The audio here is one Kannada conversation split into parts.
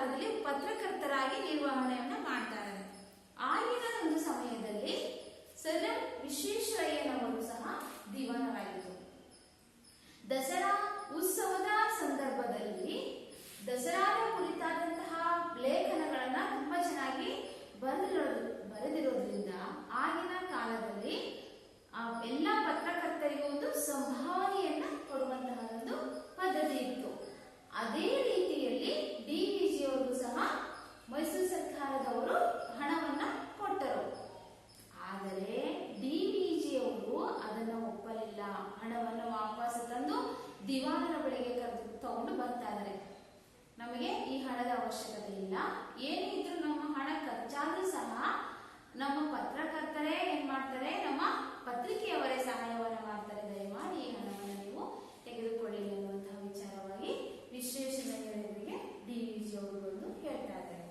ಕಾಲದಲ್ಲಿ ಪತ್ರಕರ್ತರಾಗಿ ನಿರ್ವಹಣೆಯನ್ನ ಮಾಡ್ತಾರೆ. ಆಗಿನ ಒಂದು ಸಮಯದಲ್ಲಿ ಸರ್ ವಿಶ್ವೇಶ್ವರಯ್ಯನವರು ಸಹ ದಿವಾನರಾಗಿದ್ದರು. ದಸರಾ ಉತ್ಸವದ ಸಂದರ್ಭದಲ್ಲಿ ದಸರಾದ ಕುರಿತಾದಂತಹ ಲೇಖನಗಳನ್ನ ತುಂಬಾ ಚೆನ್ನಾಗಿ ಬರೆದಿರೋದ್ರಿಂದ ಆಗಿನ ಕಾಲದಲ್ಲಿ ಎಲ್ಲ ಪತ್ರಕರ್ತರಿಗೂ ಒಂದು ಸಂಭಾವನೆಯನ್ನ ಕೊಡುವಂತಹ ಒಂದು ಪದ್ಧತಿ ಇತ್ತು. ಅದೇ ರೀತಿಯಲ್ಲಿ DVG ಅವರಿಗೂ ಸಹ ಮೈಸೂರು ಸರ್ಕಾರದವರು ಹಣವನ್ನ ಕೊಟ್ಟರು. ಆದರೆ DVG ಅವರು ಅದನ್ನ ಒಪ್ಪಲಿಲ್ಲ. ಹಣವನ್ನು ವಾಪಸ್ ತಂದು ದಿವಾನರ ಬಳಿಗೆ ತಗೊಂಡು ಬರ್ತಾ ಇದ್ದಾರೆ. ನಮಗೆ ಈ ಹಣದ ಅವಶ್ಯಕತೆ ಇಲ್ಲ, ಏನೇ ಇದ್ರೂ ನಮ್ಮ ಹಣ ಖರ್ಚಾದ್ರೂ ಸಹ ನಮ್ಮ ಪತ್ರಕರ್ತರೇ ಏನ್ ಮಾಡ್ತಾರೆ, ನಮ್ಮ ಪತ್ರಿಕೆಯವರೇ ಸಹಾಯವನ್ನ ಮಾಡ್ತಾರೆ, ದಯಮಾಡಿ ಈ ಹಣವನ್ನು ನೀವು ತೆಗೆದುಕೊಳ್ಳಿ ಅನ್ನುವಂತಹ ವಿಚಾರವಾಗಿ ವಿಶ್ವೇಶ್ವರಯ್ಯನವರಿಗೆ DVG ಅವರು ಬಂದು ಹೇಳ್ತಾ ಇದ್ದಾರೆ.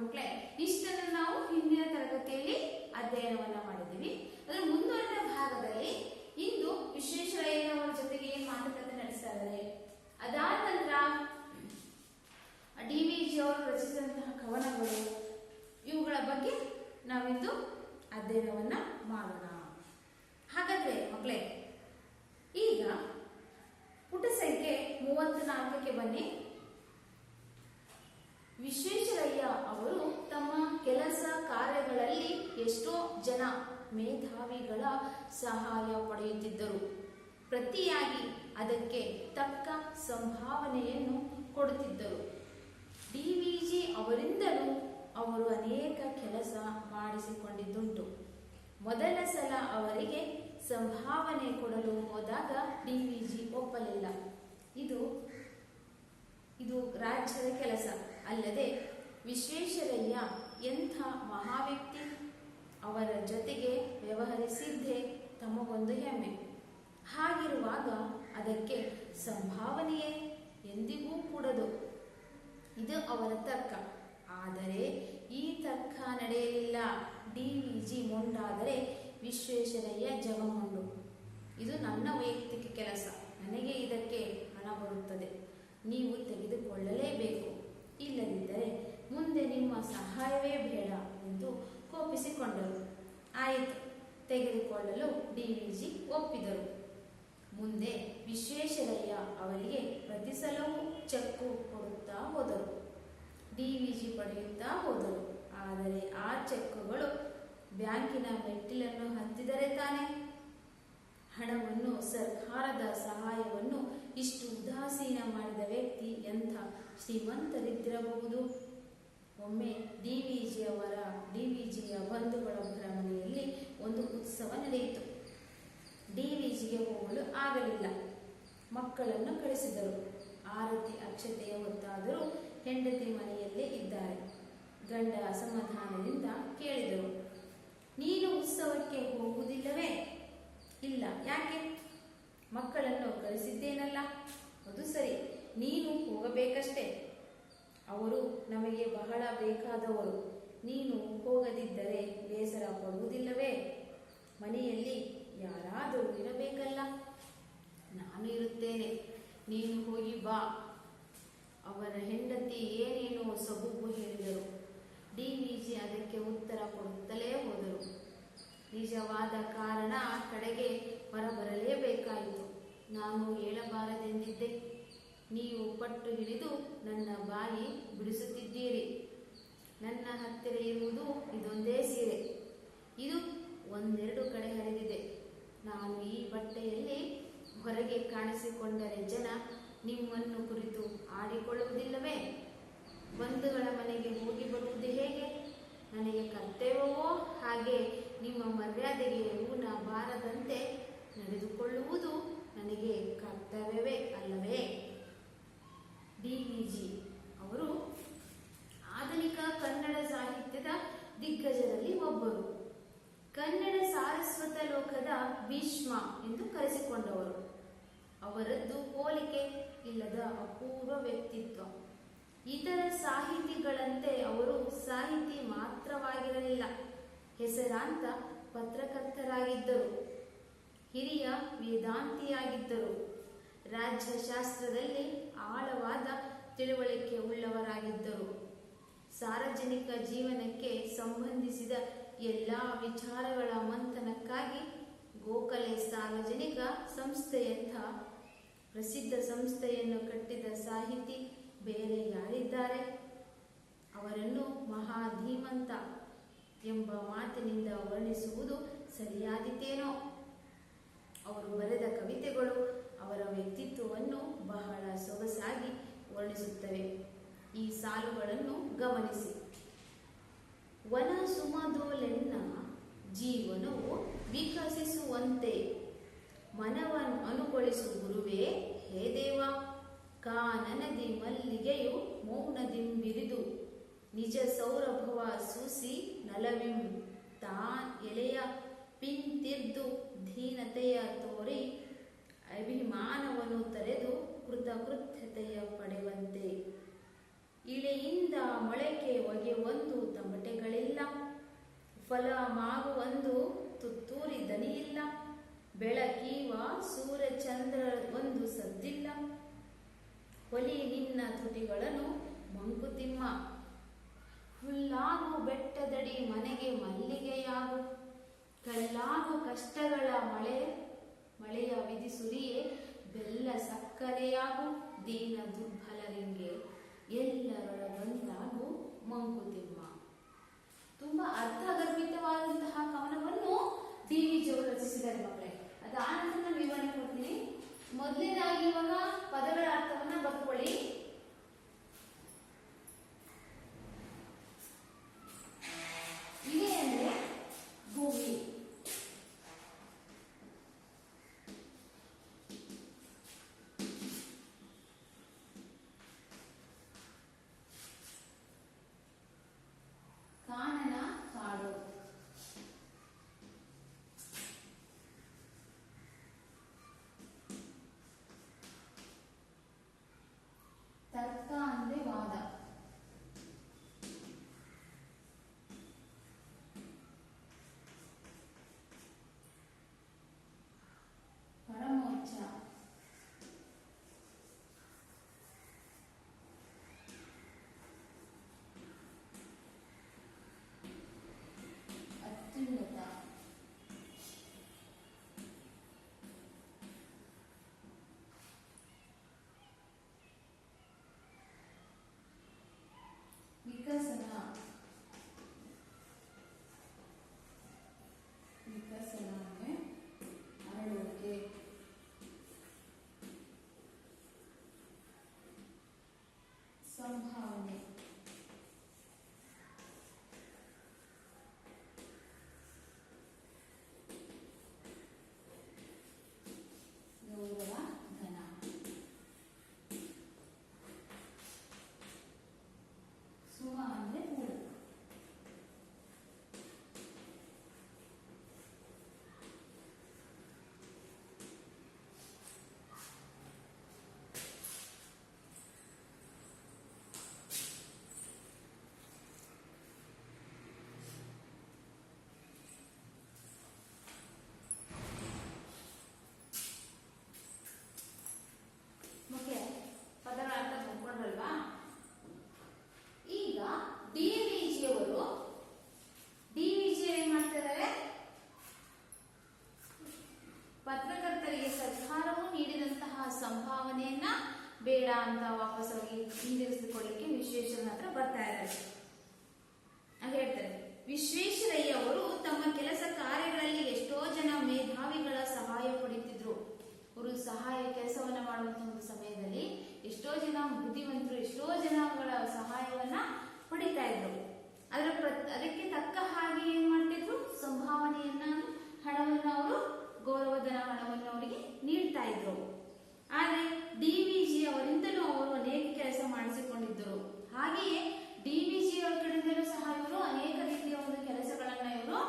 ಮಕ್ಕಳೇ, ಇಷ್ಟನ್ನು ನಾವು ಹಿಂದಿನ ತರಗತಿಯಲ್ಲಿ ಅಧ್ಯಯನವನ್ನ ಮಾಡಿದ್ದೀವಿ. ಅದರ ಮುಂದುವರೆದ ಭಾಗದಲ್ಲಿ ಇಂದು ವಿಶ್ವೇಶ್ವರಯ್ಯನವರ ಜೊತೆಗೆ ಏನ್ ಮಾತುಕತೆ ನಡೆಸ್ತಾ ಇದ್ದಾರೆ, ಅದಾದ ನಂತರ DVG ಅವರು ರಚಿಸಿದಂತಹ ಕವನಗಳು, ಇವುಗಳ ಬಗ್ಗೆ ನಾವಿಂದು ಅಧ್ಯಯನವನ್ನ ಮಾಡೋಣ. ಹಾಗಾದ್ರೆ ಮಕ್ಕಳೇ, ಈಗ ಪುಟ ಸಂಖ್ಯೆ 34ಕ್ಕೆ ಬನ್ನಿ. ವಿಶ್ವೇಶ್ವರಯ್ಯ ಅವರು ತಮ್ಮ ಕೆಲಸ ಕಾರ್ಯಗಳಲ್ಲಿ ಎಷ್ಟೋ ಜನ ಮೇಧಾವಿಗಳ ಸಹಾಯ ಪಡೆಯುತ್ತಿದ್ದರು. ಪ್ರತಿಯಾಗಿ ಅದಕ್ಕೆ ತಕ್ಕ ಸಂಭಾವನೆಯನ್ನು ಕೊಡುತ್ತಿದ್ದರು. DVG ಅವರಿಂದಲೂ ಅವರು ಅನೇಕ ಕೆಲಸ ಮಾಡಿಸಿಕೊಂಡಿದ್ದುಂಟು. ಮೊದಲ ಸಲ ಅವರಿಗೆ ಸಂಭಾವನೆ ಕೊಡಲು ಹೋದಾಗ DVG ಒಪ್ಪಲಿಲ್ಲ. ಇದು ರಾಜ್ಯದ ಕೆಲಸ ಅಲ್ಲದೆ ವಿಶ್ವೇಶ್ವರಯ್ಯ ಎಂಥ ಮಹಾವ್ಯಕ್ತಿ, ಅವರ ಜೊತೆಗೆ ವ್ಯವಹರಿಸಿದ್ದೇ ತಮಗೊಂದು ಹೆಮ್ಮೆ. ಹಾಗಿರುವಾಗ ಅದಕ್ಕೆ ಸಂಭಾವನೆಯೇ ಎಂದಿಗೂ ಕೂಡದು. ಇದು ಅವರ ತರ್ಕ. ಆದರೆ ಈ ತರ್ಕ ನಡೆಯಲಿಲ್ಲ. DVG ಮೊಂಡಾದರೆ ವಿಶ್ವೇಶ್ವರಯ್ಯ ಜಗಮೊಂಡು. ಇದು ನನ್ನ ವೈಯಕ್ತಿಕ ಕೆಲಸ, ನನಗೆ ಇದಕ್ಕೆ ಹಣ ಬರುತ್ತದೆ, ನೀವು ತೆಗೆದುಕೊಳ್ಳಲೇಬೇಕು, ಇಲ್ಲದಿದ್ದರೆ ಮುಂದೆ ನಿಮ್ಮ ಸಹಾಯವೇ ಬೇಡ ಎಂದು ಕೋಪಿಸಿಕೊಂಡರು. ಆಯಿತು, ತೆಗೆದುಕೊಳ್ಳಲು DVG ಒಪ್ಪಿದರು. ಮುಂದೆ ವಿಶ್ವೇಶ್ವರಯ್ಯ ಅವರಿಗೆ ಪ್ರತಿ ಸಲವೂ ಚೆಕ್ಕು ಕೊಡುತ್ತಾ ಹೋದರು. DVG ಪಡೆಯುತ್ತಾ ಹೋದರು. ಆದರೆ ಆ ಚೆಕ್ಕುಗಳು ಬ್ಯಾಂಕಿನ ಮೆಟ್ಟಿಲನ್ನು ಹತ್ತಿದರೆ ತಾನೆ. ಹಣವನ್ನು, ಸರ್ಕಾರದ ಸಹಾಯವನ್ನು ಇಷ್ಟು ಉದಾಸೀನ ಮಾಡಿದ ವ್ಯಕ್ತಿ ಎಂಥ ಶ್ರೀಮಂತರಿದ್ದಿರಬಹುದು. ಒಮ್ಮೆ DVGಯ ಬಂಧುಗಳ ಭ್ರಮಣೆಯಲ್ಲಿ ಒಂದು ಉತ್ಸವ ನಡೆಯಿತು. DVGಗೆ ಹೋಗಲು ಆಗಲಿಲ್ಲ. ಮಕ್ಕಳನ್ನು ಕಳಿಸಿದರು. ಆರತಿ ಅಕ್ಷತೆಯ ಹೊತ್ತಾದರೂ ಹೆಂಡತಿ ಮನೆಯಲ್ಲೇ ಇದ್ದಾರೆ. ಗಂಡ ಅಸಮಾಧಾನದಿಂದ ಕೇಳಿದರು, ನೀನು ಉತ್ಸವಕ್ಕೆ ಹೋಗುವುದಿಲ್ಲವೇ? ಇಲ್ಲ, ಯಾಕೆ? ಮಕ್ಕಳನ್ನು ಕಳಿಸಿದ್ದೇನಲ್ಲ. ಅದು ಸರಿ, ನೀನು ಹೋಗಬೇಕಷ್ಟೇ. ಅವರು ನಮಗೆ ಬಹಳ ಬೇಕಾದವರು. ನೀನು ಹೋಗದಿದ್ದರೆ ಬೇಸರ ಪಡುವುದಿಲ್ಲವೇ? ಮನೆಯಲ್ಲಿ ಯಾರಾದರೂ ಇರಬೇಕಲ್ಲ. ನಾನು ಇರುತ್ತೇನೆ, ನೀನು ಹೋಗಿ ಬಾ. ಅವರ ಹೆಂಡತಿ ಏನೇನೋ ಸಬೂಬು ಹೇಳಿದರು. DVG ಅದಕ್ಕೆ ಉತ್ತರ ಕೊಡುತ್ತಲೇ ಹೋದರು. ನಿಜವಾದ ಕಾರಣ ಕಡೆಗೆ ಹೊರಬರಲೇಬೇಕಾಯಿತು. ನಾನು ಹೇಳಬಾರದೆಂದಿದ್ದೆ. ನೀವು ಪಟ್ಟು ಹಿಡಿದು ನನ್ನ ಬಾಯಿ ಬಿಡಿಸುತ್ತಿದ್ದೀರಿ. ನನ್ನ ಹತ್ತಿರ ಇರುವುದು ಇದೊಂದೇ ಸೀರೆ. ಇದು ಒಂದೆರಡು ಕಡೆ ಹರಿದಿದೆ. ನಾನು ಈ ಬಟ್ಟೆಯಲ್ಲಿ ಹೊರಗೆ ಕಾಣಿಸಿಕೊಂಡರೆ ಜನ ನಿಮ್ಮನ್ನು ಕುರಿತು ಆಡಿಕೊಳ್ಳುವುದಿಲ್ಲವೇ? ಬಂಧುಗಳ ಮನೆಗೆ ಹೋಗಿ ಬರುವುದು ಹೇಗೆ ನನಗೆ ಕರ್ತವ್ಯವೋ ಹಾಗೆ ನಿಮ್ಮ ಮರ್ಯಾದೆಗೆ ಊನ ಬಾರದಂತೆ ನಡೆದುಕೊಳ್ಳುವುದು ನನಗೆ ಕರ್ತವ್ಯವೇ ಅಲ್ಲವೇ? DVG ಅವರು ಆಧುನಿಕ ಕನ್ನಡ ಸಾಹಿತ್ಯದ ದಿಗ್ಗಜರಲ್ಲಿ ಒಬ್ಬರು. ಕನ್ನಡ ಸಾರಸ್ವತ ಲೋಕದ ಭೀಷ್ಮ ಎಂದು ಕರೆಸಿಕೊಂಡವರು. ಅವರದ್ದು ಹೋಲಿಕೆ ಇಲ್ಲದ ಅಪೂರ್ವ ವ್ಯಕ್ತಿತ್ವ. ಇತರ ಸಾಹಿತಿಗಳಂತೆ ಅವರು ಸಾಹಿತಿ ಮಾತ್ರವಾಗಿರಲಿಲ್ಲ, ಹೆಸರಾಂತ ಪತ್ರಕರ್ತರಾಗಿದ್ದರು, ಹಿರಿಯ ವೇದಾಂತಿಯಾಗಿದ್ದರು, ರಾಜ್ಯಶಾಸ್ತ್ರದಲ್ಲಿ ಆಳವಾದ ತಿಳುವಳಿಕೆ ಉಳ್ಳವರಾಗಿದ್ದರು. ಸಾರ್ವಜನಿಕ ಜೀವನಕ್ಕೆ ಸಂಬಂಧಿಸಿದ ಎಲ್ಲ ವಿಚಾರಗಳ ಮಂಥನಕ್ಕಾಗಿ ಗೋಖಲೆ ಸಾರ್ವಜನಿಕ ಸಂಸ್ಥೆಯಂಥ ಪ್ರಸಿದ್ಧ ಸಂಸ್ಥೆಯನ್ನು ಕಟ್ಟಿದ ಸಾಹಿತಿ ಬೇರೆ ಯಾರಿದ್ದಾರೆ? ಅವರನ್ನು ಮಹಾಧೀಮಂತ ಎಂಬ ಮಾತಿನಿಂದ ವರ್ಣಿಸುವುದು ಸರಿಯಾದೀತೇನೋ? ಅವರು ಬರೆದ ಕವಿತೆಗಳು ಅವರ ವ್ಯಕ್ತಿತ್ವವನ್ನು ಬಹಳ ಸೊಗಸಾಗಿ ವರ್ಣಿಸುತ್ತವೆ. ಈ ಸಾಲುಗಳನ್ನು ಗಮನಿಸಿ. ವನ ಸುಮಧೋಲೆನ್ನ ಜೀವನವು ವಿಕಸಿಸುವಂತೆ ಮನವನ್ನು ಅನುಗೊಳಿಸು ಗುರುವೇ ಹೇ ದೇವ. ಕಾನನದಿ ಮಲ್ಲಿಗೆಯು ಮೌನದಿಂಬಿರಿದು ನಿಜ ಸೌರಭವ ಸೂಸಿ ನಲವಿಂ ತಾನ್ ಎಲೆಯ ಪಿಂತಿರ್ದು ದೀನತೆಯ ತೋರಿ ಅಭಿಮಾನವನ್ನು ತೊರೆದು ಕೃತಕೃತ್ಯತೆಯ ಪಡೆವಂತೆ. ಇಳೆಯಿಂದ ಮೊಳಕೆ ಒಗೆಯೊಂದು ತಮಟೆಗಳಿಲ್ಲ, ಫಲ ಮಾಗುವೊಂದು ತುತ್ತೂರಿ ದನಿಯಿಲ್ಲ, ಬೆಳಕೀವ ಸೂರ್ಯಚಂದ್ರ ಒಂದು ಸದ್ದಿಲ್ಲ, ಹೊಲಿ ನಿನ್ನ ತುಟಿಗಳನ್ನು ಮಂಕುತಿಮ್ಮ. ಹುಲ್ಲಾನು ಬೆಟ್ಟದಡಿ ಮನೆಗೆ ಮಲ್ಲಿಗೆಯಾಗು, ಕಲ್ಲಾನು ಕಷ್ಟಗಳ ಮಳೆಯ ವಿಧಿಸುರಿಯೇ ಬೆಲ್ಲ ಸಕ್ಕರೆಯಾಗು, ದೀನ ದುರ್ಬಲರಿಂಗೆ ಎಲ್ಲರೊಳಗೊಂದಾಗು ಮಂಕುತಿಮ್ಮ. ತುಂಬಾ ಅರ್ಥಗರ್ಭಿತವಾದಂತಹ ಕವನವನ್ನು ಡಿ.ವಿ.ಜಿಯವರು ರಚಿಸಿದ್ದಾರೆ ಮಕ್ಕಳೇ. ಅದಾನಂತರ ನಾನು ವಿವರಣೆ ಕೊಡ್ತೀನಿ. ಮೊದಲನೇದಾಗಿ ಇವಾಗ ಪದಗಳ ಅರ್ಥವನ್ನ ಬರ್ಕೊಳ್ಳಿ. ಇಲೆ ಅಂದ್ರೆ ಭೂಮಿ, ಕಾನನ ಕಾಡು, ತರ್ಕ ಅಂದ್ರೆ ವಾದ, ಪರಮೋಚ್ಚ, ಅತ್ಯುನ್ನತ, ವಿಕಸನ, ವಿಕಸನ ಅಂದ್ರೆ ಅರಳುವಿಕೆ, ಸಂಭಾವನೆ, ಗೌರವ ಧನ. ಸುಮ ಅಂದ್ರೆ ಹೂವು, ಮುಖ್ಯ ಪದಗಳ ಅರ್ಥ ತಿಳ್ಕೊಂಡ್ರಲ್ವಾ? ಈಗ ಡಿ.ವಿ.ಜಿಯವರು ಏನ್ ಮಾಡ್ತಿದ್ದಾರೆ? ಪತ್ರಕರ್ತರಿಗೆ ಸರ್ಕಾರವು ನೀಡಿದಂತಹ ಸಂಭಾವನೆಯನ್ನ ಬೇಡ ಅಂತ ವಾಪಸ್ ಹೋಗಿ ಹಿಂದಿರಿಸಿಕೊಳ್ಳಿಕ್ಕೆ ವಿಶ್ವೇಶ್ವರನ ಹತ್ರ ಬರ್ತಾ ಇದ್ದಾರೆ. ಹೇಳ್ತಾರೆ, ವಿಶ್ವೇಶ್ವರಯ್ಯ ಅವರು ತಮ್ಮ ಕೆಲಸ ಕಾರ್ಯಗಳಲ್ಲಿ ಎಷ್ಟೋ ಜನ ಮೇಧಾವಿಗಳ ಸಹಾಯ ಪಡೆಯುತ್ತಿದ್ರು. ಅವರು ಸಹಾಯ ಕೆಲಸವನ್ನ ಮಾಡುವಂತಹ ಒಂದು ಸಮಯದಲ್ಲಿ ಎಷ್ಟೋ ಜನ ಬುದ್ಧಿವಂತರು ಎಷ್ಟೋ ಜನಗಳ ಸಹಾಯವನ್ನ ಪಡಿತಾ ಇದ್ರು. ಅದಕ್ಕೆ ತಕ್ಕ ಹಾಗೆ ಏನ್ ಮಾಡ್ತಿದ್ರು? ಸಂಭಾವನೆಯನ್ನ, ಹಣವನ್ನ ಅವರು, ಗೌರವಧನ ಹಣವನ್ನು ಅವರಿಗೆ ನೀಡ್ತಾ ಇದ್ರು. ಆದ್ರೆ ಡಿ.ವಿ.ಜಿ ಅವರಿಂದಲೂ ಅವರು ಅನೇಕ ಕೆಲಸ ಮಾಡಿಸಿಕೊಂಡಿದ್ದರು. ಹಾಗೆಯೇ ಡಿ.ವಿ.ಜಿ ಅವರ ಕಡೆಯಿಂದಲೂ ಸಹ ಇವರು ಅನೇಕ ರೀತಿಯ ಒಂದು ಕೆಲಸಗಳನ್ನ ಇವರು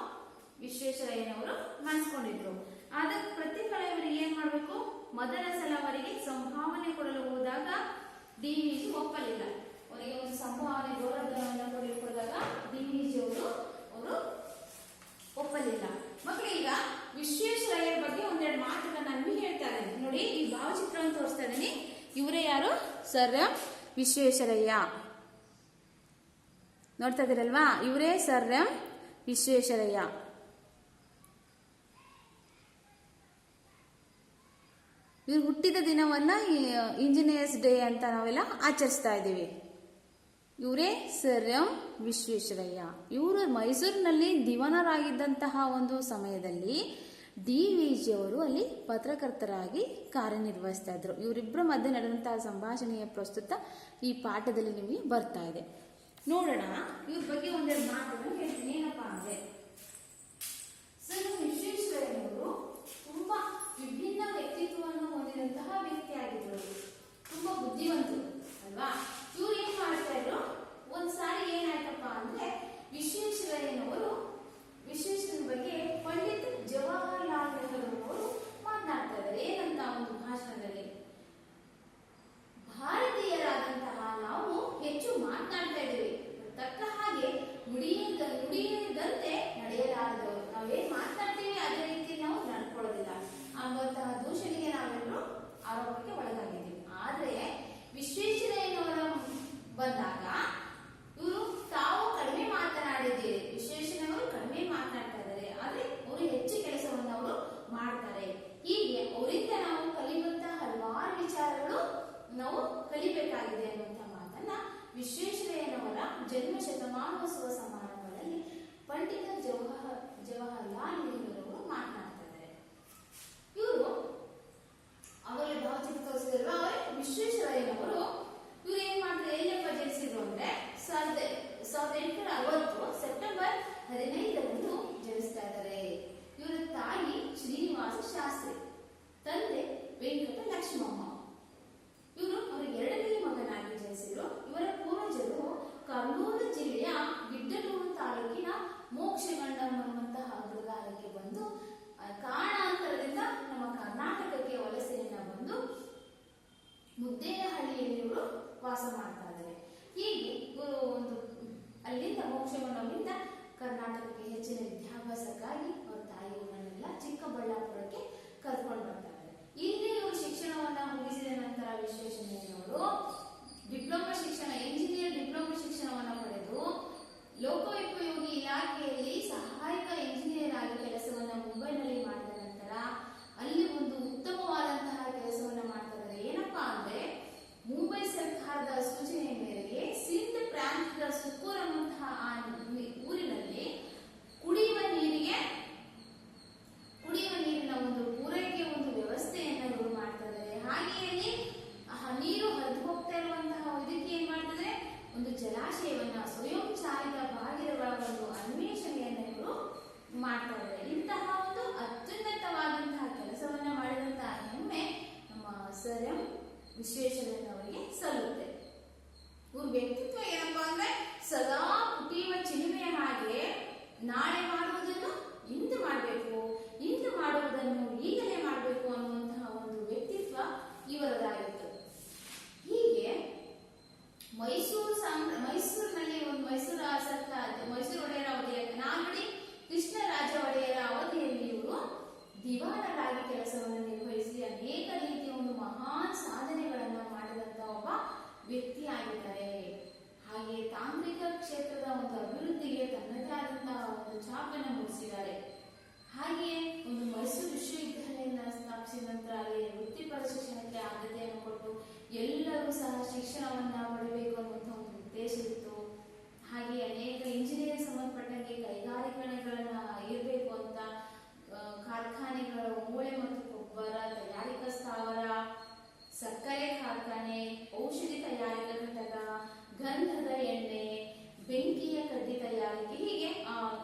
ವಿಶ್ವೇಶ್ವರಯ್ಯನವರು ಮಾಡಿಸ್ಕೊಂಡಿದ್ರು. ಅದಕ್ಕೆ ಪ್ರತಿಫಲ ಇವರಿಗೆ ಏನ್ ಮಾಡ್ಬೇಕು? ಮೊದಲ ಸಲ ಅವರಿಗೆ ಸಂಭಾವನೆ ಕೊಡಲು ಹೋದಾಗ ಡಿ.ವಿ.ಜಿ ಒಪ್ಪಲಿಲ್ಲ. ಅವರಿಗೆ ಒಂದು ಸಂಭಾವನೆ ಗೌರವಧನವನ್ನು ಕೊಡಲಿಕ್ಕೆ ಡಿ.ವಿ.ಜಿ ಅವರು ಒಪ್ಪಲಿಲ್ಲ. ಮಕ್ಕಳು, ಈಗ ವಿಶ್ವೇಶ್ವರಯ್ಯರ ಬಗ್ಗೆ ಒಂದೆರಡು ಮಾತುಗಳನ್ನ ನಾನು ಹೇಳ್ತಾ ಇದ್ದೀನಿ ನೋಡಿ. ಈ ಭಾವಚಿತ್ರವನ್ನು ತೋರಿಸ್ತಾ ಇದ್ದೀನಿ. ಇವರೇ ಯಾರು? ಸರ್ ವಿಶ್ವೇಶ್ವರಯ್ಯ. ನೋಡ್ತಾ ಇದ್ದೀರಲ್ವಾ, ಇವರೇ ಸರ್ ಎಂ ವಿಶ್ವೇಶ್ವರಯ್ಯ. ಇವ್ರು ಹುಟ್ಟಿದ ದಿನವನ್ನ ಇಂಜಿನಿಯರ್ಸ್ ಡೇ ಅಂತ ನಾವೆಲ್ಲ ಆಚರಿಸ್ತಾ ಇದ್ದೀವಿ. ಇವರೇ ಸರ್ ಎಂ ವಿಶ್ವೇಶ್ವರಯ್ಯ. ಇವರು ಮೈಸೂರಿನಲ್ಲಿ ದಿವಾನರಾಗಿದ್ದಂತಹ ಒಂದು ಸಮಯದಲ್ಲಿ DVG ಅವರು ಅಲ್ಲಿ ಪತ್ರಕರ್ತರಾಗಿ ಕಾರ್ಯನಿರ್ವಹಿಸ್ತಾ ಇದ್ರು. ಇವರಿಬ್ಬರ ಮಧ್ಯೆ ನಡೆದಂತಹ ಸಂಭಾಷಣೆಯ ಪ್ರಸ್ತುತ ಈ ಪಾಠದಲ್ಲಿ ನಿಮಗೆ ಬರ್ತಾ ಇದೆ. ನೋಡೋಣ, ಇವ್ರ ಬಗ್ಗೆ ಒಂದೆರಡು ಮಾತುಗಳನ್ನು ಹೇಳ್ತೀನಿ. ಏನಪ್ಪಾ ಅಂದ್ರೆ, ಸರ್ ವಿಶ್ವೇಶ್ವರಯ್ಯನವರು ತುಂಬಾ ವಿಭಿನ್ನ ವ್ಯಕ್ತಿತ್ವವನ್ನು ಹೊಂದಿದಂತಹ ವ್ಯಕ್ತಿಯಾಗಿದ್ದರು. ತುಂಬಾ ಬುದ್ಧಿವಂತರು ಅಲ್ವಾ. ಇವ್ರು ಏನ್ ಮಾಡ್ತಾ ಇದ್ರು, ಒಂದ್ಸಾರಿ ಏನಾಯ್ತಪ್ಪ ಅಂದ್ರೆ, ವಿಶ್ವೇಶ್ವರಯ್ಯನ ಬಗ್ಗೆ ಪಂಡಿತ್ ಜವಾಹರಲಾಲ್ ನೆಹರು ಅವರು ಮಾತನಾಡ್ತಾ ಇದ್ದಾರೆ. ಏನಂತ ಒಂದು ಭಾಷಣದಲ್ಲಿ, ಭಾರತೀಯರಾದಂತಹ ನಾವು ಹೆಚ್ಚು ಮಾತನಾಡ್ತಾ ಇದ್ದೇವೆ, ತಕ್ಕ ಹಾಗೆ ನುಡಿಯದಂತೆ ನಡೆಯಲಾರದವರು. ನಾವೇನ್ ಮಾತನಾಡ್ತೀವಿ ಅದೇ ರೀತಿ ನಾವು ನಡ್ಕೊಳ್ಳೋದಿಲ್ಲ ಅನ್ನುವಂತಹ ದೂಷಣೆಗೆ ನಾವೆಲ್ಲರೂ ಆರೋಪಕ್ಕೆ ಒಳಗಾಗಿದ್ದೀವಿ. ಆದ್ರೆ ವಿಶ್ವೇಶ್ವರಯ್ಯನವರ ಬಂದಾಗ ಇವರು ತಾವು ಕಡಿಮೆ ಮಾತನಾಡಿದ್ದೀರಿ, ವಿಶ್ವೇಶ್ವರಯ್ಯನವರು ಕಡಿಮೆ ಮಾತನಾಡ್ತಾ ಇದ್ದಾರೆ, ಆದ್ರೆ ಅವರು ಹೆಚ್ಚು ಕೆಲಸವನ್ನು ಅವರು ಮಾಡ್ತಾರೆ. ಹೀಗೆ ಅವರಿಂದ ನಾವು ಕಲಿಯುವಂತಹ ಹಲವಾರು ವಿಚಾರಗಳು ನಾವು ಕಲಿಬೇಕಾಗಿದೆ ಅನ್ನುವಂತಹ ಮಾತನ್ನ ವಿಶ್ವೇಶ್ವರಯ್ಯನವರ ಜನ್ಮ ಶತಮಾನೋತ್ಸವ ಸಮಾರಂಭದಲ್ಲಿ ಪಂಡಿತ ಜವಾಹರಲಾಲ್ ನೆಹರು ಅವರು ಮಾತನಾಡ್ತಾ ಇದ್ದಾರೆ. ಇವರು ಅವರಲ್ಲಿ ಭಾವಚಿತ್ರ ತೋರಿಸಿದ್ರು. ಅವರೇ ವಿಶ್ವೇಶ್ವರಯ್ಯನವರು. ಇವ್ರು ಏನ್ ಮಾಡ್ತಾರೆ, ಎಲ್ಲಪ್ಪ ಜನಿಸಿದ್ರು ಅಂದ್ರೆ 1860 ಸೆಪ್ಟೆಂಬರ್ 15ರಂದು ಜನಿಸ್ತಾ ಇದ್ದಾರೆ. ಇವರ ತಾಯಿ ಶ್ರೀನಿವಾಸ ಶಾಸ್ತ್ರಿ, ತಂದೆ ವೆಂಕಟ ಲಕ್ಷ್ಮಮ್ಮ. ಇವರು ಅವರ ಎರಡನೇ ಮಗನಾಗಿ ಜನಿಸಿದ್ರು. ಇವರ ಪೂರ್ವಜರು ಕರ್ನೂಲು ಜಿಲ್ಲೆಯ ಗಿಡ್ಡಲೂರು ತಾಲೂಕಿನ ಮೋಕ್ಷಗಂಡಂ ಅನ್ನುವಂತಹ ಅಗ್ರಗಾರಕ್ಕೆ ಬಂದು ಕಾರಣಾಂತರದಿಂದ ನಮ್ಮ ಕರ್ನಾಟಕಕ್ಕೆ ವಲಸೆಯನ್ನ ಬಂದು ಮುದ್ದೇನಹಳ್ಳಿಯಲ್ಲಿ ಇವರು ವಾಸ ಮಾಡ್ತಾ ಇದ್ದಾರೆ. ಹೀಗೆ ಇವರು ಅಲ್ಲಿಂದ ಮೋಕ್ಷಗಂಡಂನಿಂದ ಕರ್ನಾಟಕಕ್ಕೆ ಹೆಚ್ಚಿನ ವಿದ್ಯಾಭ್ಯಾಸಕ್ಕಾಗಿ ಅವರ ತಾಯಿಯವರನ್ನೆಲ್ಲ ಚಿಕ್ಕಬಳ್ಳಾಪುರಕ್ಕೆ ಕರ್ಕೊಂಡು ಬರ್ತಾ ಇದ್ದಾರೆ. ಇಲ್ಲಿ ಇವರು ಶಿಕ್ಷಣವನ್ನ ಮುಗಿಸಿದ ನಂತರ ವಿಶ್ವೇಶ್ವರಯ್ಯನವರು ಇಂಜಿನಿಯರ್ ಡಿಪ್ಲೊಮಾ ಶಿಕ್ಷಣವನ್ನ ಪಡೆದು ಲೋಕೋಪಯೋಗಿ ಇಲಾಖೆಯಲ್ಲಿ ಸಹಾಯಕ ಇಂಜಿನಿಯರ್ ಆಗಿ ಕೆಲಸವನ್ನ ಮುಂಬೈನಲ್ಲಿ ಮಾಡಿದ ನಂತರ ಅಲ್ಲಿ ಒಂದು ಉತ್ತಮವಾದಂತಹ ಕೆಲಸವನ್ನ ಮಾಡ್ತಾ ಇದ್ದಾರೆ. ಏನಪ್ಪಾ ಅಂದ್ರೆ, ಮುಂಬೈ ಸರ್ಕಾರದ ಸೂಚನೆಯ ಮೇರೆಗೆ ಸಿಂಧ್ ಪ್ರಾಂತ್ಯದ ಸುಕೂರ್ ಅನ್ನುವಂತಹ ಊರಿನಲ್ಲಿ ಕುಡಿಯುವ ನೀರಿನ ಒಂದು ಪೂರೈಕೆ ಒಂದು ವ್ಯವಸ್ಥೆಯನ್ನ ಇವರು ಮಾಡ್ತಾ ಇದ್ದಾರೆ. ಹಾಗೆಯೇ ನೀರು ಹರಿದು ಹೋಗ್ತಾ ಇರುವಂತಹ ಇದಕ್ಕೆ ಏನ್ ಮಾಡ್ತಿದ್ರೆ, ಒಂದು ಜಲಾಶಯವನ್ನ ಸ್ವಯಂ ಚಾಲಿತ ಬಾಗಿಲುಗಳ ಒಂದು ಅನ್ವೇಷಣೆಯನ್ನ ಇವರು ಮಾಡ್ತಾ ಇದ್ದಾರೆ. ಇಂತಹ ಒಂದು ಅತ್ಯುನ್ನತವಾದಂತಹ ಕೆಲಸವನ್ನ ಮಾಡಿದಂತಹ ಹೆಮ್ಮೆ ನಮ್ಮ ಸರ್ ಎಂ ವಿಶ್ವೇಶ್ವರಯ್ಯನವರಿಗೆ ಸಲ್ಲುತ್ತೆ. ಇವ್ರ ವ್ಯಕ್ತಿತ್ವ ಏನಪ್ಪಾ ಅಂದ್ರೆ, ಸದಾ ಕುಟಿಯುವ ಚಿಲುಮೆಯ ಹಾಗೆ ನಾಳೆ ಮಾಡುವುದನ್ನು ಇಂದು ಮಾಡಬೇಕು, ಇಂದು ಮಾಡುವುದನ್ನು ಈಗಲೇ ಮಾಡಬೇಕು ಅನ್ನುವಂತಹ ಒಂದು ವ್ಯಕ್ತಿತ್ವ ಇವರದಾಗಿತ್ತು. ಹೀಗೆ ಮೈಸೂರಿನಲ್ಲಿ ಒಂದು ಮೈಸೂರು ಒಡೆಯರ ಅವಧಿಯ ನಾಲ್ವಡಿ ಕೃಷ್ಣರಾಜ ಒಡೆಯರ ಅವಧಿಯಲ್ಲಿ ಇವರು ದಿವಾನರಾಗಿ ಕೆಲಸವನ್ನು ನಿರ್ವಹಿಸಿ ಅನೇಕ ರೀತಿಯ ಒಂದು ಮಹಾನ್ ಸಾಧನೆಗಳನ್ನ ಮಾಡಿದಂತ ಒಬ್ಬ ವ್ಯಕ್ತಿಯಾಗಿದ್ದಾರೆ. ಹಾಗೆ ತಾಂತ್ರಿಕ ಕ್ಷೇತ್ರದ ಒಂದು ಅಭಿವೃದ್ಧಿಗೆ ತನ್ನದೇ ಆದಂತಹ ಒಂದು ಛಾಪನ್ನು ಮೂಡಿಸಿದ್ದಾರೆ. ಹಾಗೆಯೇ ಒಂದು ಮೈಸೂರು ವಿಶ್ವವಿದ್ಯಾಲಯವನ್ನು ಸ್ಥಾಪಿಸಿದ ನಂತರ ಅಲ್ಲಿ ವೃತ್ತಿಪರ ಶಿಕ್ಷಣಕ್ಕೆ ಆದ್ಯತೆಯನ್ನು ಕೊಟ್ಟು ಎಲ್ಲರೂ ಸಹ ಶಿಕ್ಷಣವನ್ನ ಪಡೆಯಬೇಕು ಅನ್ನುವಂತಹ ಒಂದು ಉದ್ದೇಶ ಇತ್ತು. ಹಾಗೆ ಅನೇಕ ಇಂಜಿನಿಯರಿಂಗ್ ಸಂಬಂಧಪಟ್ಟಂಗೆ ಕೈಗಾರಿಕೆಗಳನ್ನ ಇರಬೇಕು ಅಂತ ಕಾರ್ಖಾನೆಗಳ ಮೂಳೆ ಮತ್ತು ಗೊಬ್ಬರ ತಯಾರಿಕಾ ಸ್ಥಾವರ, ಸಕ್ಕರೆ ಕಾರ್ಖಾನೆ, ಔಷಧಿ ತಯಾರಿಕಾ ಘಟಕ, ಗಂಧದ ಎಣ್ಣೆ, ಬೆಂಕಿಯ ಕಡ್ಡಿ ತಯಾರಿಕೆ, ಹೀಗೆ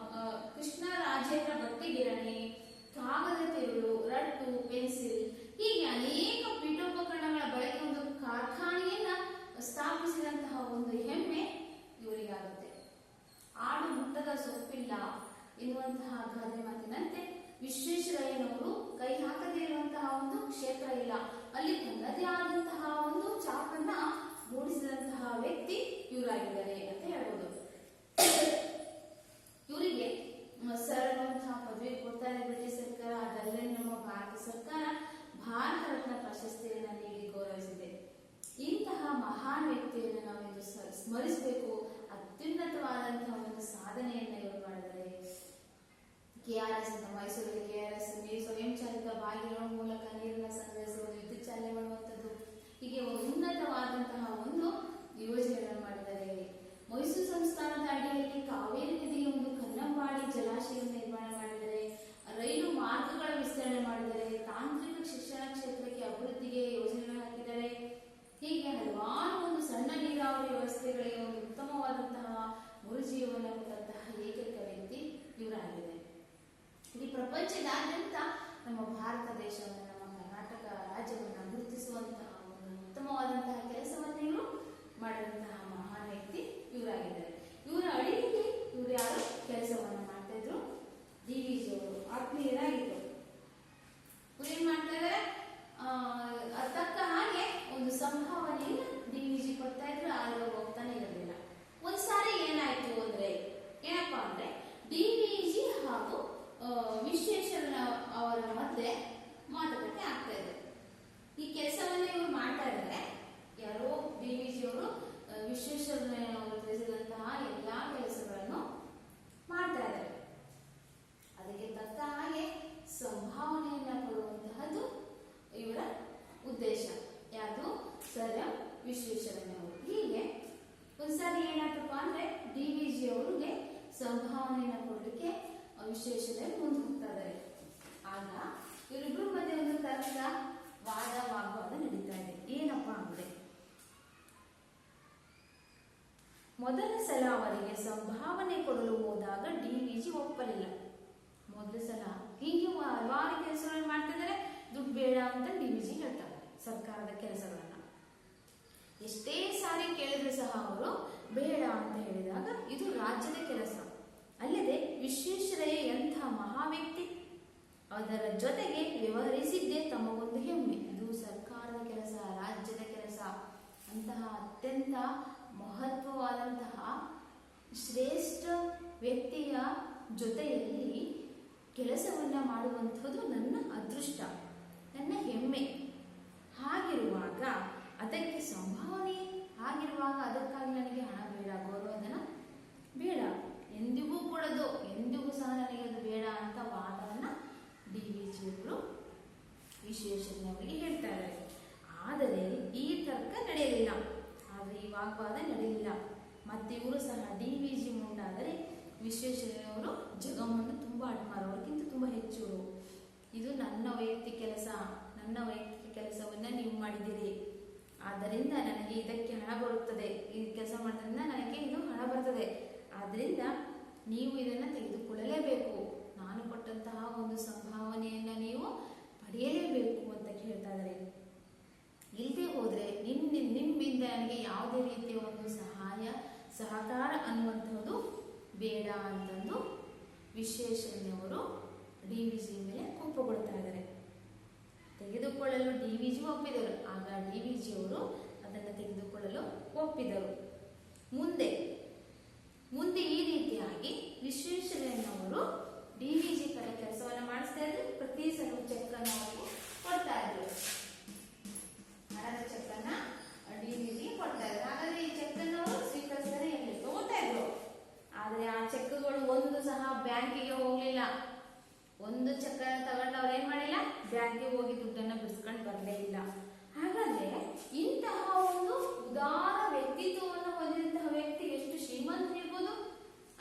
ಕೃಷ್ಣರಾಜೇಂದ್ರ ಬಟ್ಟೆ ಗಿರಣಿ, ಕಾಗದ ತಿರುಳು, ರಟ್ಟು, ಪೆನ್ಸಿಲ್, ಹೀಗೆ ಅನೇಕ ಪೀಠೋಪಕರಣಗಳ ಬಳಕೆ ಒಂದು ಕಾರ್ಖಾನೆಯನ್ನ ಸ್ಥಾಪಿಸಿದಂತಹ ಒಂದು ಹೆಮ್ಮೆ ಇವರಿಗಾಗುತ್ತೆ. ಆಡು ಮುಟ್ಟದ ಸೊಪ್ಪಿಲ್ಲ ಎನ್ನುವಂತಹ ಗಾದೆ ಮಾತಿನಂತೆ ವಿಶ್ವೇಶ್ವರಯ್ಯನವರು ಕೈ ಹಾಕದೇ ಇರುವಂತಹ ಒಂದು ಕ್ಷೇತ್ರ ಇಲ್ಲ. ಅಲ್ಲಿ ತನ್ನದೇ ಆದಂತಹ ಒಂದು ಛಾಪನ್ನ ಮೂಡಿಸಿದಂತಹ ವ್ಯಕ್ತಿ ಇವರಾಗಿದ್ದಾರೆ ಅಂತ ಹೇಳ್ಬೋದು. ಇವರಿಗೆ ಸರ್ ಅನ್ನುವಂತಹ ಪದವಿ ಕೊಡ್ತಾರೆ ಬ್ರಿಟಿಷ್ ಸರ್ಕಾರ. ಅದಲ್ಲೇ ನಮ್ಮ ಭಾರತ ಸರ್ಕಾರ ಭಾರತ ರತ್ನ ಪ್ರಶಸ್ತಿಯನ್ನ ನೀಡಿ ಗೌರವಿಸಿದೆ. ಇಂತಹ ಮಹಾನ್ ವ್ಯಕ್ತಿಯನ್ನು ನಾವಿಂದು ಸ್ಮರಿಸಬೇಕು. ಅತ್ಯುನ್ನತವಾದಂತಹ ಒಂದು ಸಾಧನೆಯನ್ನ ಇವರು ಮಾಡಿದರೆ. KRS ಅಂತ ಮೈಸೂರಲ್ಲಿ KRS ಸ್ವಯಂ ಚಾಲಿತ ಬಾಗಿಗಳ ಮೂಲಕ ನೀರನ್ನು ಸಂಗ್ರಹಿಸುವುದು, ವಿದ್ಯುತ್ ಚಾಲನೆ ಮಾಡುವಂಥದ್ದು, ಹೀಗೆ ಉನ್ನತವಾದಂತಹ ಒಂದು ಯೋಜನೆಗಳನ್ನು ಮಾಡಿದ್ದಾರೆ. ಮೈಸೂರು ಸಂಸ್ಥಾನದ ಅಡಿಯಲ್ಲಿ ಕಾವೇರಿ ನದಿಗೆ ಒಂದು ಕನ್ನಂಬಾಡಿ ಜಲಾಶಯವನ್ನು ನಿರ್ಮಾಣ ಮಾಡಿದ್ದಾರೆ. ರೈಲು ಮಾರ್ಗಗಳ ವಿಸ್ತರಣೆ ಮಾಡಿದ್ದಾರೆ. ತಾಂತ್ರಿಕ ಶಿಕ್ಷಣ ಕ್ಷೇತ್ರಕ್ಕೆ ಅಭಿವೃದ್ಧಿಗೆ ಯೋಜನೆಗಳನ್ನು ಹಾಕಿದ್ದಾರೆ. ಹೀಗೆ ಹಲವಾರು ಒಂದು ಸಣ್ಣ ನೀರಾವರಿ ವ್ಯವಸ್ಥೆಗಳಿಗೆ ಒಂದು ಉತ್ತಮವಾದಂತಹ ಮರುಜೀವನ ಕೊಟ್ಟಂತಹ ಏಕೈಕ ವ್ಯಕ್ತಿ ಇವರಾಗಿದೆ. ಇಡೀ ಪ್ರಪಂಚದಾದ್ಯಂತ ನಮ್ಮ ಭಾರತ ದೇಶವನ್ನು, ನಮ್ಮ ಕರ್ನಾಟಕ ರಾಜ್ಯವನ್ನು ಗುರುತಿಸುವಂತಹ ಒಂದು ಉತ್ತಮವಾದಂತಹ ಕೆಲಸವನ್ನು ಇವರು ಮಾಡಿದಂತಹ ಮಹಾನ್ ವ್ಯಕ್ತಿ ಇವರಾಗಿದ್ದಾರೆ. ಇವರ ಅಡಿಯಲ್ಲಿ ಇವರು ಯಾರು ಕೆಲಸವನ್ನು ಮಾಡ್ತಾ ಇದ್ರು? DVG ಅವರು ಆತ್ಮೀಯರಾಗಿದ್ರು. ಇವ್ರು ಏನ್ ಮಾಡ್ತಾ ಇದ್ದಾರೆ? ತಕ್ಕ ಹಾಗೆ ಒಂದು ಸಂಭಾವನೆಯನ್ನು DVG ಕೊಡ್ತಾ ಇದ್ರು. ಆದ್ರೆ ಹೋಗ್ತಾನೆ ಇರಲಿಲ್ಲ. ಒಂದ್ಸಾರಿ ಏನಾಯ್ತು ಅಂದ್ರೆ, ಏನಪ್ಪಾ ಅಂದ್ರೆ DVG ಹಾಗೂ ವಿಶ್ವೇಶ್ವರಯ್ಯ ಅವರ ಮಧ್ಯೆ ಮಾತುಕತೆ ಆಗ್ತಾ ಇದೆ. ಈ ಕೆಲಸವನ್ನ ಇವರು ಮಾಡ್ತಾ ಇದ್ದಾರೆ. ಯಾರೋ DVG ಅವರು ವಿಶ್ವೇಶ್ವರಯ್ಯ ಅವರು ತಿಳಿಸಿದಂತಹ ಎಲ್ಲಾ ಕೆಲಸಗಳನ್ನು ಮಾಡ್ತಾ ಇದ್ದಾರೆ. ಅದಕ್ಕೆ ತಕ್ಕ ಹಾಗೆ ಸಂಭಾವನೆಯನ್ನ ಕೊಡುವಂತಹದ್ದು ಇವರ ಉದ್ದೇಶ. ಯಾವುದು? ಸರ್ ವಿಶ್ವೇಶ್ವರಯ್ಯ ಅವರು. ಹೀಗೆ ಒಂದ್ಸಾರಿ ಏನಾಯ್ತಪ್ಪ ಅಂದ್ರೆ DVG ಅವರಿಗೆ ಸಂಭಾವನೆಯನ್ನ ಕೊಡಲಿಕ್ಕೆ ವಿಶ್ವೇಶ್ವರಯ್ಯ ಮುಂದೆ ಹೋಗ್ತಾ ಇದ್ದಾರೆ. ಆಗ ಇವರಿಬ್ಬರ ಮಧ್ಯೆ ಒಂದು ತರ್ಕ, ವಾಗ್ವಾದ ನಡೀತಾ ಇದೆ. ಏನಪ್ಪಾ ಅಂದ್ರೆ, ಮೊದಲ ಸಲ ಅವರಿಗೆ ಸಂಭಾವನೆ ಕೊಡಲು ಹೋದಾಗ DVG ಒಪ್ಪಲಿಲ್ಲ. ಮೊದಲ ಸಲ ಹೀಗೆ ಹಲವಾರು ಕೆಲಸಗಳನ್ನು ಮಾಡ್ತಿದ್ದಾರೆ. ದುಡ್ಡು ಬೇಡ ಅಂತ DVG ಹೇಳ್ತಾರೆ. ಸರ್ಕಾರದ ಕೆಲಸಗಳನ್ನ ಎಷ್ಟೇ ಸಾರಿ ಕೇಳಿದ್ರು ಸಹ ಅವರು ಬೇಡ ಅಂತ ಹೇಳಿದಾಗ, ಇದು ರಾಜ್ಯದ ಕೆಲಸ, ಅಲ್ಲದೆ ವಿಶ್ವೇಶ್ವರಯ್ಯ ಎಂಥ ಮಹಾ ವ್ಯಕ್ತಿ, ಅದರ ಜೊತೆಗೆ ವ್ಯವಹರಿಸಿದ್ದೇ ತಮಗೊಂದು ಹೆಮ್ಮೆ. ಇದು ಸರ್ಕಾರದ ಕೆಲಸ, ರಾಜ್ಯದ ಕೆಲಸ, ಅಂತಹ ಅತ್ಯಂತ ಮಹತ್ವವಾದಂತಹ ಶ್ರೇಷ್ಠ ವ್ಯಕ್ತಿಯ ಜೊತೆಯಲ್ಲಿ ಕೆಲಸವನ್ನ ಮಾಡುವಂಥದ್ದು ನನ್ನ ಅದೃಷ್ಟ, ನನ್ನ ಹೆಮ್ಮೆ. ಹಾಗಿರುವಾಗ ಅದಕ್ಕೆ ಸಂಭಾವನೆ ಆಗಿರುವಾಗ ಅದಕ್ಕಾಗಿ ನನಗೆ ಹಣ ಬೇಡ, ಗೌರವಧನ ಬೇಡ, ಎಂದಿಗೂ ಕೊಡೋದು, ಎಂದಿಗೂ ಸಹ ನನಗೆ ಅದು ಬೇಡ ಅಂತ ವಾದವನ್ನ DVG ಅವರು ವಿಶ್ವೇಶ್ವರಯ್ಯ ಅವರಿಗೆ ಹೇಳ್ತಾ ಇದ್ದಾರೆ. ಆದರೆ ಈ ತರ್ಕ ನಡೆಯಲಿಲ್ಲ. ಆದರೆ ಈ ವಾಗ್ವಾದ ನಡೆಯಲಿಲ್ಲ. ಮತ್ತೆ ಇವರು ಸಹ DVG ಮುಂದಾದರೆ ವಿಶ್ವೇಶ್ವರಯ್ಯ ಅವರು ಜಗಮನ್ನು ತುಂಬಾ ಅಡ್ಮಾರ, ಅವ್ರಿಗಿಂತ ತುಂಬಾ ಹೆಚ್ಚು. ಇದು ನನ್ನ ವೈಯಕ್ತಿಕ ಕೆಲಸ, ನನ್ನ ವೈಯಕ್ತಿಕ ಕೆಲಸವನ್ನ ನೀವು ಮಾಡಿದ್ದೀರಿ, ಆದ್ದರಿಂದ ನನಗೆ ಇದಕ್ಕೆ ಹಣ ಬರುತ್ತದೆ, ಈ ಕೆಲಸ ಮಾಡೋದ್ರಿಂದ ನನಗೆ ಇದು ಹಣ ಬರ್ತದೆ, ಆದ್ರಿಂದ ನೀವು ಇದನ್ನ ತೆಗೆದುಕೊಳ್ಳಲೇಬೇಕು, ನಾನು ಕೊಟ್ಟಂತಹ ಒಂದು ಸಂಭಾವನೆಯನ್ನ ನೀವು ಪಡೆಯಲೇಬೇಕು ಅಂತ ಕೇಳ್ತಾ ಇದ್ದಾರೆ. ಇಲ್ಲದೆ ಹೋದ್ರೆ ನಿಮ್ಮಿಂದ ನನಗೆ ಯಾವುದೇ ರೀತಿಯ ಒಂದು ಸಹಕಾರ ಅನ್ನುವಂಥದ್ದು ಬೇಡ ಅಂತಂದು ವಿಶ್ವೇಶ್ವರಯ್ಯ ಅವರು DVG ಮೇಲೆ ಕೋಪಗೊಳ್ತಾ ಇದ್ದಾರೆ. ತೆಗೆದುಕೊಳ್ಳಲು DVG ಒಪ್ಪಿದರು. ಆಗ DVG ಅವರು ಅದನ್ನು ತೆಗೆದುಕೊಳ್ಳಲು ಒಪ್ಪಿದರು. ಮುಂದೆ ಈ ರೀತಿಯಾಗಿ ವಿಶ್ವೇಶ್ವರಯ್ಯನವರು DVG ಕಡೆ ಕೆಲಸವನ್ನ ಮಾಡಿಸ್ತಾ ಇದ್ರು. ಪ್ರತಿ ಸಲ ಚೆಕ್ ಅನ್ನು ಅವರು ಕೊಡ್ತಾ ಇದ್ರು, ಹಣದ ಚೆಕ್ ಅನ್ನ DVG ಕೊಡ್ತಾ ಇದ್ರು. ಹಾಗಾದ್ರೆ ಈ ಚೆಕ್ ಅನ್ನು ಅವರು ಸ್ವೀಕರಿಸಿದರೆ ಎಲ್ಲಿ ತಗೋತಾ ಇದ್ರು. ಆದ್ರೆ ಆ ಚೆಕ್ಗಳು ಒಂದು ಸಹ ಬ್ಯಾಂಕಿಗೆ ಹೋಗ್ಲಿಲ್ಲ. ಒಂದು ಚೆಕ್ ಅನ್ನು ತಗೊಂಡು ಅವ್ರು ಏನ್ ಮಾಡಿಲ್ಲ, ಬ್ಯಾಂಕಿಗೆ ಹೋಗಿ ದುಡ್ಡನ್ನ ಬಿಡಿಸ್ಕೊಂಡು ಬರಲೇ ಇಲ್ಲ. ಹಾಗಾದ್ರೆ ಇಂತಹ ಒಂದು ಉದಾರ ವ್ಯಕ್ತಿತ್ವವನ್ನು ಹೊಂದಿದಂತಹ ವ್ಯಕ್ತಿ ಎಷ್ಟು ಶ್ರೀಮಂತರಿರ್ಬೋದು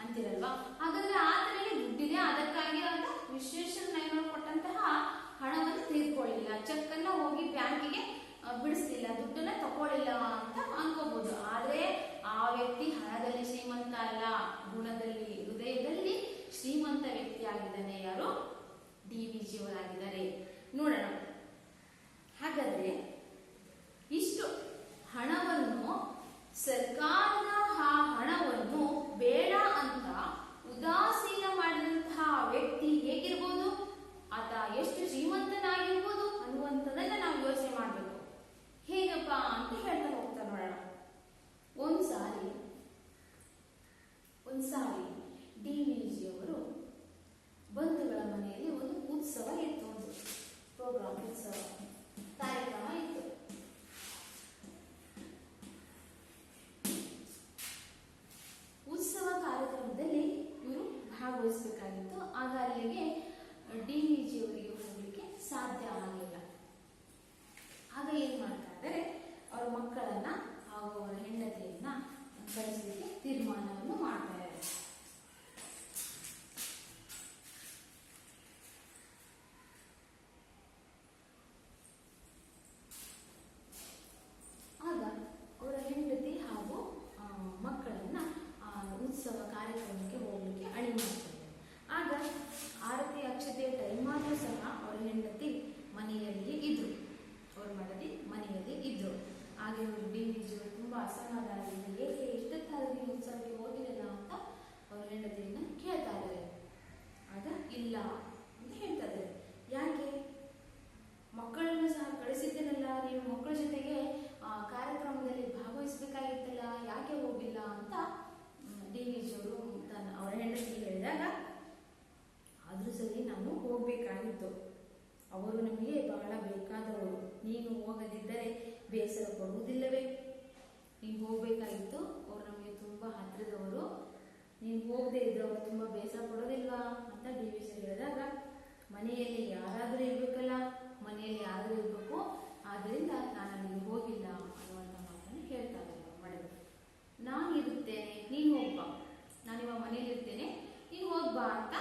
ಅಂತಿರಲ್ವಾ? ಹಾಗಾದ್ರೆ ಆತನಿಗೆ ದುಡ್ಡಿದೆ, ಅದಕ್ಕಾಗಿ ಅಂತ ವಿಶ್ವೇಶ್ವರಯ್ಯನವರು ಕೊಟ್ಟಂತಹ ಹಣವನ್ನು ತೆಗೆದುಕೊಳ್ಳಿಲ್ಲ, ಚೆಕ್ ಅನ್ನ ಹೋಗಿ ಬ್ಯಾಂಕಿಗೆ ಬಿಡಿಸ್ಲಿಲ್ಲ, ದುಡ್ಡನ್ನ ತಕೊಳ್ಳಿಲ್ಲ ಅಂತ ಅನ್ಕೋಬಹುದು. ಆದ್ರೆ ಆ ವ್ಯಕ್ತಿ ಹಣದಲ್ಲಿ ಶ್ರೀಮಂತ ಅಲ್ಲ, ಗುಣದಲ್ಲಿ, ಹೃದಯದಲ್ಲಿ ಶ್ರೀಮಂತ ವ್ಯಕ್ತಿ ಆಗಿದ್ದಾನೆ. ಯಾರು? DVG ಅವರಾಗಿದ್ದಾರೆ. ನೋಡೋಣ. ಹಾಗಾದ್ರೆ ಇಷ್ಟು ಹಣವನ್ನು, ಸರ್ಕಾರದ ಆ ಹಣವನ್ನು ಬೇಡ ಅಂತ ಉದಾಸೀನ ಮಾಡಿದಂತಹ ವ್ಯಕ್ತಿ ಹೇಗಿರ್ಬೋದು, ಆತ ಎಷ್ಟು ಶ್ರೀಮಂತನಾಗಿರ್ಬೋದು ಅನ್ನುವಂಥದ್ದನ್ನ ನಾವು ಯೋಚನೆ ಮಾಡಬೇಕು. ಹೇಗಪ್ಪ ಅಂತ ಹೇಳ್ತಾ ಹೋಗ್ತಾ ನೋಡೋಣ. ಒಂದ್ಸಾರಿ DVG ಅವರು ಬಂಧುಗಳ ಮನೆಯಲ್ಲಿ ಒಂದು ಉತ್ಸವ ಇತ್ತು, ಒಂದು ಪ್ರೋಗ್ರಾಮ್, ಉತ್ಸವ ಕಾರ್ಯಕ್ರಮ ಇತ್ತು. ಮನೆಯಲ್ಲಿ ಇದ್ರು. ಅವ್ರ ಮಡದಿ ಮನೆಯಲ್ಲಿ ಇದ್ರು. ಹಾಗೆ ಡಿ ವಿ ಜಿ ಅವರು ತುಂಬಾ ಅಸಮಾಧಾನದಿಂದ ಏಕೆ ಎಷ್ಟೊತ್ತಾದ್ರೂ ನೀವು ಉತ್ಸವಕ್ಕೆ ಹೋಗಿರಲ್ಲ ಅಂತ ಅವ್ರ ಹೆಂಡತಿಯನ್ನ ಕೇಳ್ತಾ ಇದ್ದಾರೆ. ಆಗ ಇಲ್ಲ ಅಂತ ಹೇಳ್ತಾ ಇದ್ದಾರೆ. ಯಾಕೆ? ಮಕ್ಕಳನ್ನು ಸಹ ಕಳಿಸಿದ್ದೇನಲ್ಲ, ನೀವು ಮಕ್ಕಳ ಜೊತೆಗೆ ಕಾರ್ಯಕ್ರಮದಲ್ಲಿ ಭಾಗವಹಿಸಬೇಕಾಗಿತ್ತಲ್ಲ, ಯಾಕೆ ಹೋಗಿಲ್ಲ ಅಂತ ಡಿ ವಿ ಜಿ ಅವರು ಅವರ ಹೆಂಡತಿ ಹೇಳಿದಾಗ, ಆದ್ರೂ ಸರಿ ನಾನು ಹೋಗ್ಬೇಕಾಗಿತ್ತು, ಅವರು ನಮಗೆ ಬಹಳ ಬೇಕಾದವರು, ನೀನು ಹೋಗದಿದ್ದರೆ ಬೇಸರ ಪಡುವುದಿಲ್ಲವೇ? ನೀನು ಹೋಗ್ಬೇಕಾಗಿತ್ತು, ಅವರು ನಮಗೆ ತುಂಬಾ ಹತ್ತಿರದವರು, ನೀನು ಹೋಗದೆ ಇದ್ರೆ ಅವರು ತುಂಬಾ ಬೇಸರ ಪಡೋದಿಲ್ವಾ ಅಂತ ಡಿ ವಿ ಜಿ ಹೇಳಿದಾಗ, ಮನೆಯಲ್ಲಿ ಯಾರಾದರೂ ಇರ್ಬೇಕಲ್ಲ, ಮನೆಯಲ್ಲಿ ಯಾರಾದರೂ ಇರ್ಬೇಕು, ಆದ್ರಿಂದ ನಾನು ಅಲ್ಲಿಗೆ ಹೋಗಿಲ್ಲ ಅನ್ನುವಂಥ ಮಾತನ್ನು ಹೇಳ್ತಾ ಇದ್ದಾರೆ ಮಡದಿ. ನಾನು ಇರುತ್ತೇನೆ, ನೀನು ಹೋಗ್ಬಾ, ನಾನಿವಾಗ ಮನೇಲಿ ಇರ್ತೇನೆ, ನೀನು ಹೋಗ್ಬಾ ಅಂತ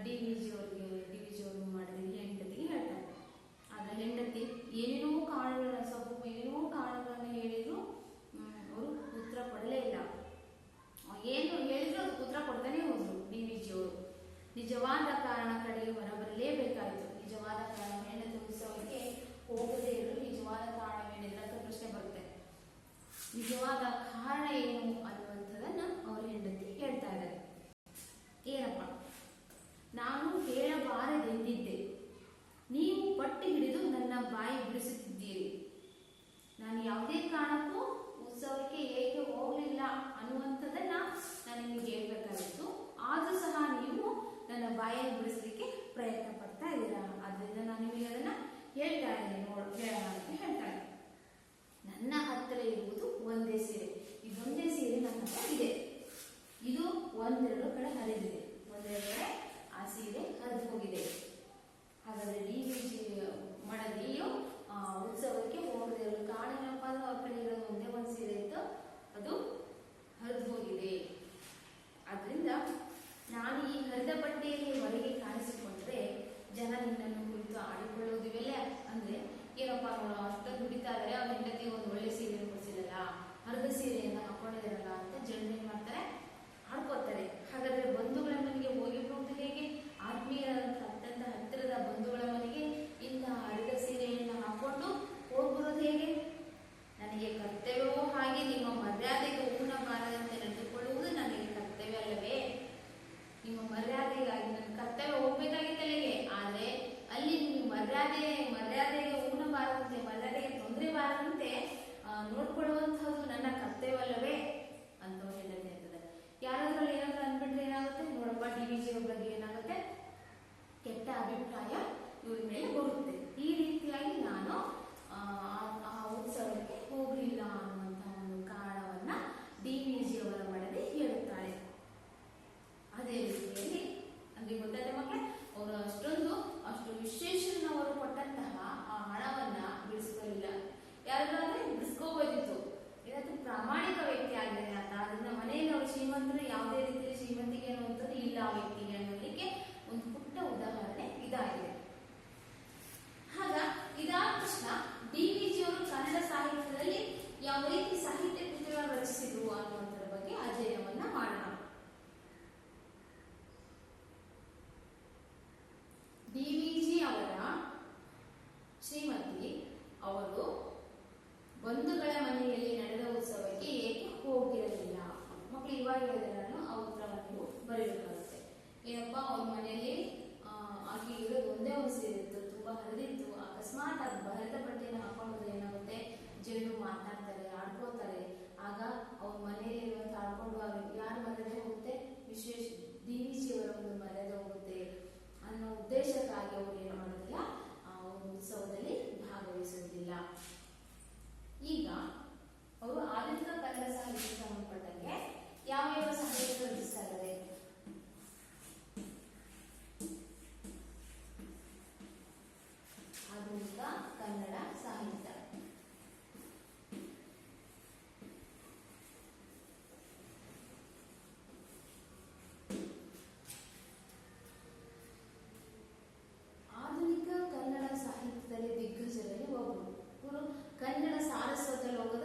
ಡಿ ವಿ ಜಿ ಅವರು ಮಡದಿ ಹೆಂಡತಿಗೆ ಹೇಳ್ತಾರೆ. ಆದ್ರೆ ಹೆಂಡತಿ ಏನೇನೋ ಕಾರಣಗಳನ್ನು ಹೇಳಿದ್ರು ಅವರು ಉತ್ತರ ಕೊಡಲೇ ಇಲ್ಲ. ಏನು ಹೇಳಿದ್ರು ಅದು ಉತ್ತರ ಕೊಡ್ತಾನೆ ಹೋದ್ರು ಡಿ ವಿ ಜಿ ಅವರು. ನಿಜವಾದ ಕಾರಣ ಕಡೆಗೆ ಹೊರಬರಲೇಬೇಕಾಯಿತು. ನಿಜವಾದ ಕಾರಣ, ಹೆಂಡತಿ ಉತ್ಸವಕ್ಕೆ ಹೋಗದೇ ಇರಲು ನಿಜವಾದ ಕಾರಣವೇನಿಲ್ಲ ಅಂತ ಪ್ರಶ್ನೆ ಬರುತ್ತೆ. ನಿಜವಾದ ಕಾರಣ ಏನು ಅನ್ನುವಂಥದ್ದನ್ನ ಅವ್ರ ಹೆಂಡತಿ ಹೇಳ್ತಾ ಇದ್ದಾರೆ. ಏನಪ್ಪ, ನಾನು ಹೇಳಬಾರದೆಂದಿದ್ದೆ, ನೀವು ಪಟ್ಟಿ ಹಿಡಿದು ನನ್ನ ಬಾಯಿ ಬಿಡಿಸುತ್ತಿದ್ದೀರಿ. ನಾನು ಯಾವುದೇ ಕಾರಣಕ್ಕೂ ಉತ್ಸವಕ್ಕೆ ಏಕೆ ಹೋಗಲಿಲ್ಲ ಅನ್ನುವಂಥದ್ದನ್ನ ನಾನು ನಿಮಗೆ ಹೇಳ್ಬೇಕಾಗಿತ್ತು. ಆದ್ರೂ ಸಹ ನೀವು ನನ್ನ ಬಾಯನ್ನು ಬಿಡಿಸಲಿಕ್ಕೆ ಪ್ರಯತ್ನ ಪಡ್ತಾ ಇದ್ದೀರಾ. ಆದ್ರಿಂದ ನಾನು ನಿಮಗೆ ಅದನ್ನ ಹೇಳ್ತಾ ಇದ್ದೀನಿ, ಹೇಳೋಣ ಅಂತ ಹೇಳ್ತಾಳೆ. ನನ್ನ ಹತ್ತಿರ ಇರುವುದು ಒಂದೇ ಸೀರೆ, ಇದೊಂದೇ ಸೀರೆ ನನ್ನ ಹತ್ರ ಇದೆ. ಇದು ಒಂದೆರಡು ಕಡೆ ಹರಿದಿದೆ, ಒಂದೆರಡು ಕಡೆ ಆ ಸೀರೆ ಹರಿದು ಹೋಗಿದೆ. ಹಾಗಾದ್ರೆ ಡಿ ವಿ ಜಿ ಮಡದಿಯು ಉತ್ಸವಕ್ಕೆ ಹೋಗದೆ ಇರಲು ಕಾರಣ ಏನಪ್ಪಾ ಅಂದ್ರೆ ಅವ್ರ ಕಡೆ ಇರೋದು ಒಂದೇ ಒಂದು ಸೀರೆ ಇತ್ತು, ಅದು ಹರಿದು ಹೋಗಿದೆ. ಆದ್ರಿಂದ ನಾನು ಈ ಹರಿದ ಬಟ್ಟೆಯಲ್ಲಿ ಹೊರಗೆ ಕಾಣಿಸಿಕೊಂಡ್ರೆ ಜನ ನಿನ್ನನ್ನು ಕುರಿತು ಆಡಿಕೊಳ್ಳೋದಿವೆಲ್ಲ. ಅಂದ್ರೆ ಏನಪ್ಪಾ, ನೋಡು ಅಷ್ಟೊಂದು ದುಡಿತಾ ಇದಾರೆ, ಅವ್ರ ಹೆಂಡತಿ ಒಂದು ಒಳ್ಳೆ ಸೀರೆ ಕೊಡಿಸಿರಲ್ಲ, ಹರಿದ ಸೀರೆಯನ್ನ ಹಾಕೊಂಡಿದಾರಲ್ಲ ಅಂತ ಜನರು ಏನ್ ಮಾಡ್ತಾರೆ, ಆಡ್ಕೋತಾರೆ. ಹಾಗಾದ್ರೆ ಬಂಧುಗಳ ಮನೆಗೆ ಹೋಗಿರುವುದು ಹೇಗೆ? ಆತ್ಮೀಯರಾದಂಥ ಅತ್ಯಂತ ಹತ್ತಿರದ ಬಂಧುಗಳ ಮನೆಗೆ ಇಂಥ ಹರಿದ ಸೀರೆಯನ್ನು ಹಾಕೊಂಡು ಹೋಗ್ಬರೋದು ಹೇಗೆ? ನನಗೆ ಕರ್ತವ್ಯವೋ ಹಾಗೆ ನಿಮ್ಮ ಮರ್ಯಾದೆಗೆ ಉಣ್ಣಬಾರದಂತೆ ನಡೆದುಕೊಳ್ಳುವುದು ನನಗೆ ಕರ್ತವ್ಯ ಅಲ್ಲವೇ? ನಿಮ್ಮ ಮರ್ಯಾದೆಗಾಗಿ ನನ್ನ ಕರ್ತವ್ಯ ಹೋಗ್ಬೇಕಾಗಿತ್ತಲ್ಲಿಗೆ, ಆದ್ರೆ ಅಲ್ಲಿ ನಿಮ್ಮ ಮರ್ಯಾದೆಗೆ ಉಣ್ಣಬಾರದಂತೆ, ಮರ್ಯಾದೆಗೆ ತೊಂದರೆ ಬಾರದಂತೆ ನೋಡ್ಕೊಳ್ಳುವಂಥದ್ದು ನನ್ನ ಕರ್ತವ್ಯವಲ್ಲವೇ ಅಂತ ಹೇಳದೆ ಇರ್ತದೆ. ಯಾರಾದ್ರಲ್ಲಿ ಏನಾದ್ರೂ ಅಂದ್ಬಿಟ್ರೆ ಏನಾಗುತ್ತೆ, ನೋಡಪ್ಪ ಡಿ ವಿ ಜಿ ಅವ್ರ ಬಗ್ಗೆ ಏನಾಗುತ್ತೆ, ಕೆಟ್ಟ ಅಭಿಪ್ರಾಯ ಇವ್ರ ಮೇಲೆ ಬರುತ್ತೆ. ಈ ರೀತಿಯಾಗಿ ನಾನು ಆ ಉತ್ಸವಕ್ಕೆ ಹೋಗಲಿಲ್ಲ ಅನ್ನುವಂತಹ ಒಂದು ಕಾರಣವನ್ನ ಡಿ ವಿ ಜಿ ಅವರ ಮಡದಿ ಹೇಳುತ್ತಾಳೆ. ಅದೇ ರೀತಿಯಲ್ಲಿ ಅಂದ್ರೆ ಗೊತ್ತಾಯ್ತು ಮಕ್ಕಳೇ, ಅವರು ಅಷ್ಟು ವಿಶ್ವೇಶ್ವರನವರು ಕೊಟ್ಟಂತಹ ಆ ಹಣವನ್ನ ಬಿಡಿಸ್ಕೊಳ್ಳಿಲ್ಲ. ಯಾರಾದ್ರೆ ಬಿಡಿಸ್ಕೋಬೋದಿತ್ತು, ಏನಾದ್ರೂ ಪ್ರಾಮಾಣಿಕ ವ್ಯಕ್ತಿ ಆಗಿದ್ರೆ ಆತ. ಅದನ್ನ ಮನೆಯಲ್ಲಿ ಅವರು ಶ್ರೀಮಂತರು, ಯಾವುದೇ ರೀತಿಯಲ್ಲಿ ಶ್ರೀಮಂತಿಗೆ ಅನ್ನುವಂಥದ್ದು ಇಲ್ಲ ಆ ವ್ಯಕ್ತಿಗೆ ಅನ್ನೋದಕ್ಕೆ ಒಂದು ಪುಟ್ಟ ಉದಾಹರಣೆ ಇದಾಗಿದೆ. ಆಗ ಇದಾದ ತಕ್ಷಣ ಡಿ ವಿ ಜಿ ಅವರು ಕನ್ನಡ ಸಾಹಿತ್ಯದಲ್ಲಿ ಯಾವ ರೀತಿ ಸಾಹಿತ್ಯ ಕೃತಿಗಳನ್ನು ರಚಿಸಿದ್ರು ಅನ್ನುವಂಥದ್ರ ಬಗ್ಗೆ ಅಧ್ಯಯನವನ್ನ ಮಾಡೋಣ. ಡಿ ವಿ ಜಿ ಅವರ ಶ್ರೀಮತಿ ಅವರು ಬಂಧುಗಳ ಮನೆಯಲ್ಲಿ ನಡೆದ ಉತ್ಸವಕ್ಕೆ ಏಕೆ ಹೋಗಿರಲಿಲ್ಲ? ಮಕ್ಕಳು ಇವಾಗ ಹೇಳಿದ್ರೆ ನಾನು ಆ ಉತ್ತರವನ್ನು ಬರೀಬೇಕಾಗುತ್ತೆ. ಏನಪ್ಪಾ, ಅವ್ರ ಮನೆಯಲ್ಲಿ ಆಕೆ ಇರೋದು ಒಂದೇ ಒಂದು ಸೀರೆ ಇತ್ತು, ತುಂಬಾ ಹರಿದಿತ್ತು. ಅಕಸ್ಮಾತ್ ಅದು ಹರಿದ ಬಟ್ಟೆಯನ್ನು ಹಾಕೊಂಡ್ರೆ ಏನಾಗುತ್ತೆ, ಜನರು ಮಾತಾಡ್ತಾರೆ, ಆಡ್ಕೋತಾರೆ. ಆಗ ಅವ್ರ ಮನೆಯಲ್ಲಿ ಇರುವಂತ ಆಡ್ಕೊಂಡು ಯಾರ ಮರ್ಯಾದೆ ಹೋಗುತ್ತೆ, ಡಿ ವಿ ಜಿ ಅವರ ಒಂದು ಮರ್ಯಾದೆ ಹೋಗುತ್ತೆ ಅನ್ನೋ ಉದ್ದೇಶಕ್ಕಾಗಿ ಅವರು ಏನು ಮಾಡೋದಿಲ್ಲ, ಆ ಒಂದು ಉತ್ಸವದಲ್ಲಿ ಭಾಗವಹಿಸುವುದಿಲ್ಲ. ಈಗ ಅವರು ಆಧುನಿಕ ಕನ್ನಡ ಸಾಹಿತ್ಯಕ್ಕೆ ಸಂಬಂಧಪಟ್ಟಂಗೆ ಯಾವ ಸಾಹಿತ್ಯ ರಚಿಸ್ತಾ ಇದ್ದಾರೆ? ಆಧುನಿಕ ಕನ್ನಡ ಸಾಹಿತ್ಯ ದಿಗ್ಗಜರಲ್ಲಿ ಒಬ್ಬರು. ಇವರು ಕನ್ನಡ ಸಾರಸ್ವತ ಲೋಕದ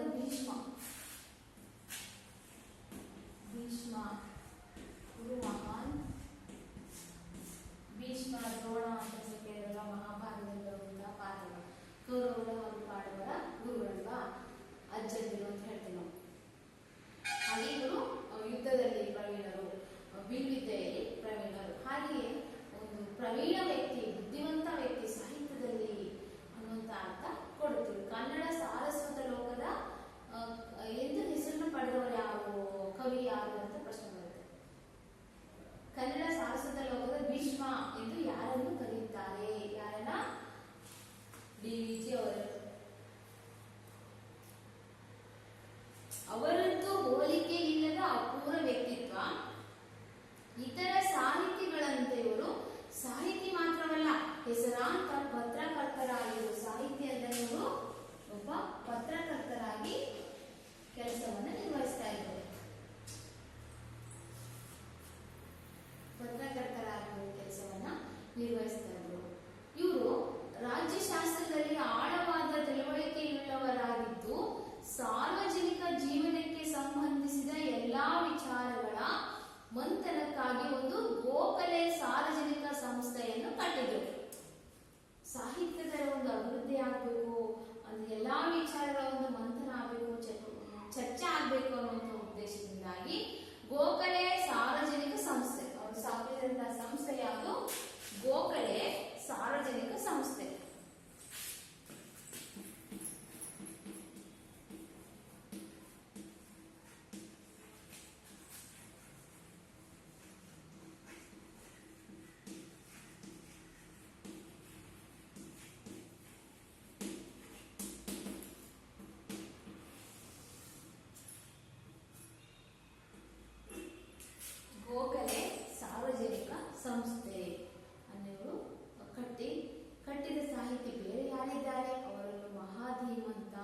ಡಿ.ವಿ.ಜಿ ಅವರದ್ದು ಹೋಲಿಕೆ ಇಲ್ಲದ ಅಪೂರ್ವ ವ್ಯಕ್ತಿತ್ವ. ಇತರ ಸಾಹಿತಿಗಳಂತೆ ಇವರು ಸಾಹಿತಿ ಮಾತ್ರವಲ್ಲ, ಹೆಸರಾಂತ ಪತ್ರಕರ್ತರಾಗಿರುವ ಸಾಹಿತಿ ಅಂದರೆ ಇವರು ಒಬ್ಬ ಪತ್ರಕರ್ತರಾಗಿ ಕೆಲಸವನ್ನು ನಿರ್ವಹಿಸ್ತಾ ಇದ್ದಾರೆ. ಪತ್ರಕರ್ತರಾಗಿ ಕೆಲಸವನ್ನ ನಿರ್ವಹಿಸ್ತಾ ಇದ್ರು. ಇವರು ರಾಜ್ಯಶಾಸ್ತ್ರದಲ್ಲಿ ಆಳವಾದ ತಿಳುವಳಿಕೆಯುಳ್ಳವರಾಗಿದ್ದು ಸಾರ್ವಜನಿಕ ಜೀವನಕ್ಕೆ ಸಂಬಂಧಿಸಿದ ಎಲ್ಲಾ ವಿಚಾರಗಳ ಮಂಥನಕ್ಕಾಗಿ ಒಂದು ಗೋಖಲೆ ಸಾರ್ವಜನಿಕ ಸಂಸ್ಥೆಯನ್ನು ಕಟ್ಟಿದರು. ಸಾಹಿತ್ಯದ ಒಂದು ಅಭಿವೃದ್ಧಿ ಆಗಬೇಕು, ಅಂದ್ರೆ ಎಲ್ಲಾ ವಿಚಾರಗಳ ಒಂದು ಮಂಥನ ಆಗಬೇಕು, ಚರ್ಚೆ ಆಗಬೇಕು ಅನ್ನುವಂಥ ಉದ್ದೇಶದಿಂದಾಗಿ ಗೋಖಲೆ ಸಾರ್ವಜನಿಕ ಸಂಸ್ಥೆ ಅವರು ಸ್ಥಾಪಿಸಿದಂತಹ ಸಂಸ್ಥೆ ಯಾವುದು? ಗೋಖಲೆ ಸಾರ್ವಜನಿಕ ಸಂಸ್ಥೆ. ಗೋಖಲೆ ಸಾರ್ವಜನಿಕ ಸಂಸ್ಥೆ ಅನ್ನೋರು ಕಟ್ಟಿದ ಸಾಹಿತಿ ಬೇರೆ ಯಾರಿದ್ದಾರೆ? ಅವರನ್ನು ಮಹಾಧೀಮಂತ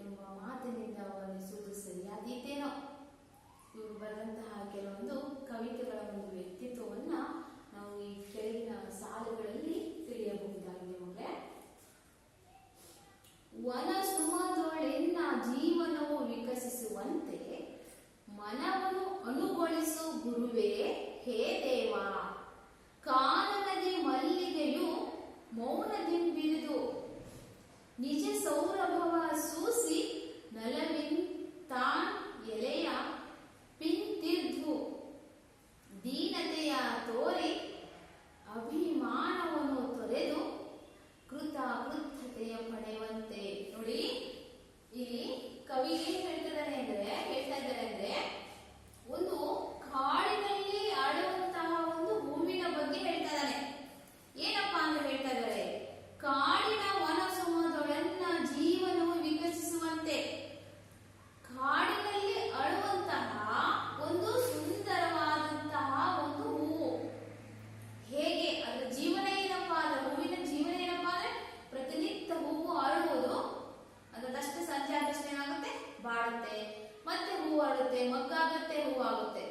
ಎಂಬ ಮಾತಿನಿಂದ ವರ್ಣಿಸುವುದು ಸರಿಯಾದೀತೇನೋ. ಇವರು ಬರೆದಂತಹ ಕೆಲವೊಂದು ಕವಿತೆಗಳ ಒಂದು ವ್ಯಕ್ತಿತ್ವವನ್ನ ನಾವು ಈ ಕೆಳಗಿನ ಸಾಲುಗಳಲ್ಲಿ ತಿಳಿಯಬಹುದಾಗಿದೆ. ಮಕ್ಕಳೇ, ವನ ಸುಮದೊಳೆನ್ನ ಜೀವನವು ವಿಕಸಿಸುವಂತೆ ಮನವನ್ನು ಅನುಗೊಳಿಸು ಗುರುವೇ ಹೇ ದೇವ. ಕಾನನದಿ ಮಲ್ಲಿಗೆಯು ಮೌನದಿಂಬಿರಿದು ನಿಜ ಸೌರಭವ ಸೂಸಿ ನಲವಿನ್ ತಾನ್ ಎಲೆಯ ಪಿಂತಿರ್ಧು ದೀನತೆಯ ತೋರಿ ಅಭಿಮಾನವನ್ನು ತೊರೆದು ಕೃತಕೃತ್ಯತೆಯ ಪಡೆಯುವಂತೆ. ನೋಡಿ, ಇಲ್ಲಿ ಕವಿ ಏನ್ ಹೇಳ್ತಾ ಇದ್ದಾರೆ ಅಂದ್ರೆ ಒಂದು ಕಾಡಿನಲ್ಲಿ ಆಡುವಂತಹ ಒಂದು ಹೂವಿನ ಬಗ್ಗೆ ಹೇಳ್ತಾ ಇದ್ದಾನೆ. ಏನಪ್ಪಾ ಅಂತ ಹೇಳ್ತಾ ಇದ್ದಾರೆ? ಕಾಡಿನ ವನಸುಮದೊಳನ್ನ ಜೀವನವು ವಿಕಸಿಸುವಂತೆ. ಕಾಡಿನಲ್ಲಿ ಅಳುವಂತಹ ಒಂದು ಸುಂದರವಾದಂತಹ ಒಂದು ಹೂವು ಹೇಗೆ ಅದರ ಜೀವನ ಏನಪ್ಪಾ, ಅದರ ಹೂವಿನ ಜೀವನ ಏನಪ್ಪಾ ಅಂದ್ರೆ ಪ್ರತಿನಿತ್ಯ ಹೂವು ಅರಳುವುದು, ಅದರಷ್ಟು ಸಂಜೆ ಆದಷ್ಟು ಏನಾಗುತ್ತೆ, ಬಾಡುತ್ತೆ, ಮತ್ತೆ ಹೂವು ಅರಳುತ್ತೆ, ಮಗ್ಗಾಗುತ್ತೆ, ಹೂವು ಆಗುತ್ತೆ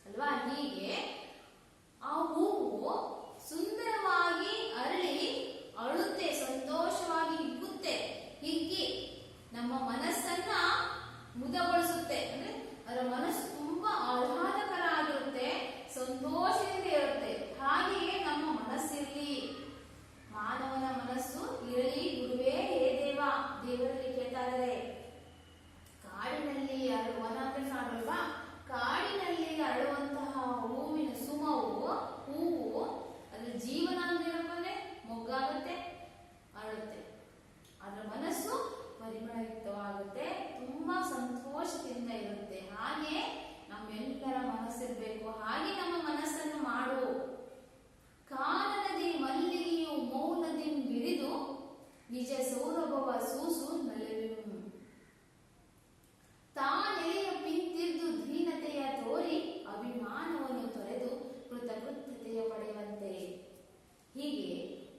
ಅಲ್ವಾ? ಹೀಗೆ ಆ ಹೂವು ಸುಂದರವಾಗಿ ಅರಳಿ ಅಳುತ್ತೆ, ಸಂತೋಷವಾಗಿ ಹಿಗ್ಗುತ್ತೆ. ಹಿಗ್ಗಿ ನಮ್ಮ ಮನಸ್ಸನ್ನ ಮುದಗೊಳಿಸುತ್ತೆ. ಅಂದ್ರೆ ಅದರ ಮನಸ್ಸು ತುಂಬಾ ಆಹ್ಲಾದಕರ ಆಗಿರುತ್ತೆ, ಸಂತೋಷದಿಂದ ಇರುತ್ತೆ. ಹಾಗೆಯೇ ನಮ್ಮ ಮನಸ್ಸಿರಲಿ, ಮಾನವನ ಮನಸ್ಸು ಇರಲಿ ಗುರುವೇ ಹೇ ದೇವ. ದೇವರಲ್ಲಿ ಕೇಳ್ತಾ ಇದ್ದಾರೆ. ಕಾಡಿನಲ್ಲಿ ವನ ಅಂದ್ರೆ ಕಾಡಲ್ವಾ? ಕಾಡಿನಲ್ಲಿ ಅರಳುವಂತಹ ಹೂವಿನ ಹೂವು ಅದ್ರ ಜೀವನ ಅಂದ್ರೆ ಏನಪ್ಪ ಅಂದ್ರೆ ಮೊಗ್ಗಾಗುತ್ತೆ, ಅರಳುತ್ತೆ. ಅದರ ಮನಸ್ಸು ಪರಿಮಳಯುಕ್ತವಾಗುತ್ತೆ, ತುಂಬಾ ಸಂತೋಷದಿಂದ ಇರುತ್ತೆ. ಹಾಗೆ ನಮ್ಮೆಲ್ಲರ ಮನಸ್ಸಿರ್ಬೇಕು. ಹಾಗೆ ನಮ್ಮ ಮನಸ್ಸನ್ನು ಮಾಡು. ಕಾನನದಿ ಮಲ್ಲಿಗೆಯು ಮೌನದಿಂ ಬಿರಿದು ನಿಜ ಸೌರಭವ ಸೂಸು ನಲವಿಂ ತಾನೆಲೆಯ ಪಿಂತಿರ್ದು ಧೀನತೆಯ ತೋರಿ ಅಭಿಮಾನವನ್ನು ತೊರೆದು ಕೃತಕೃತ್ಯತೆಯ ಪಡೆಯುವಂತೆ. ಹೀಗೆ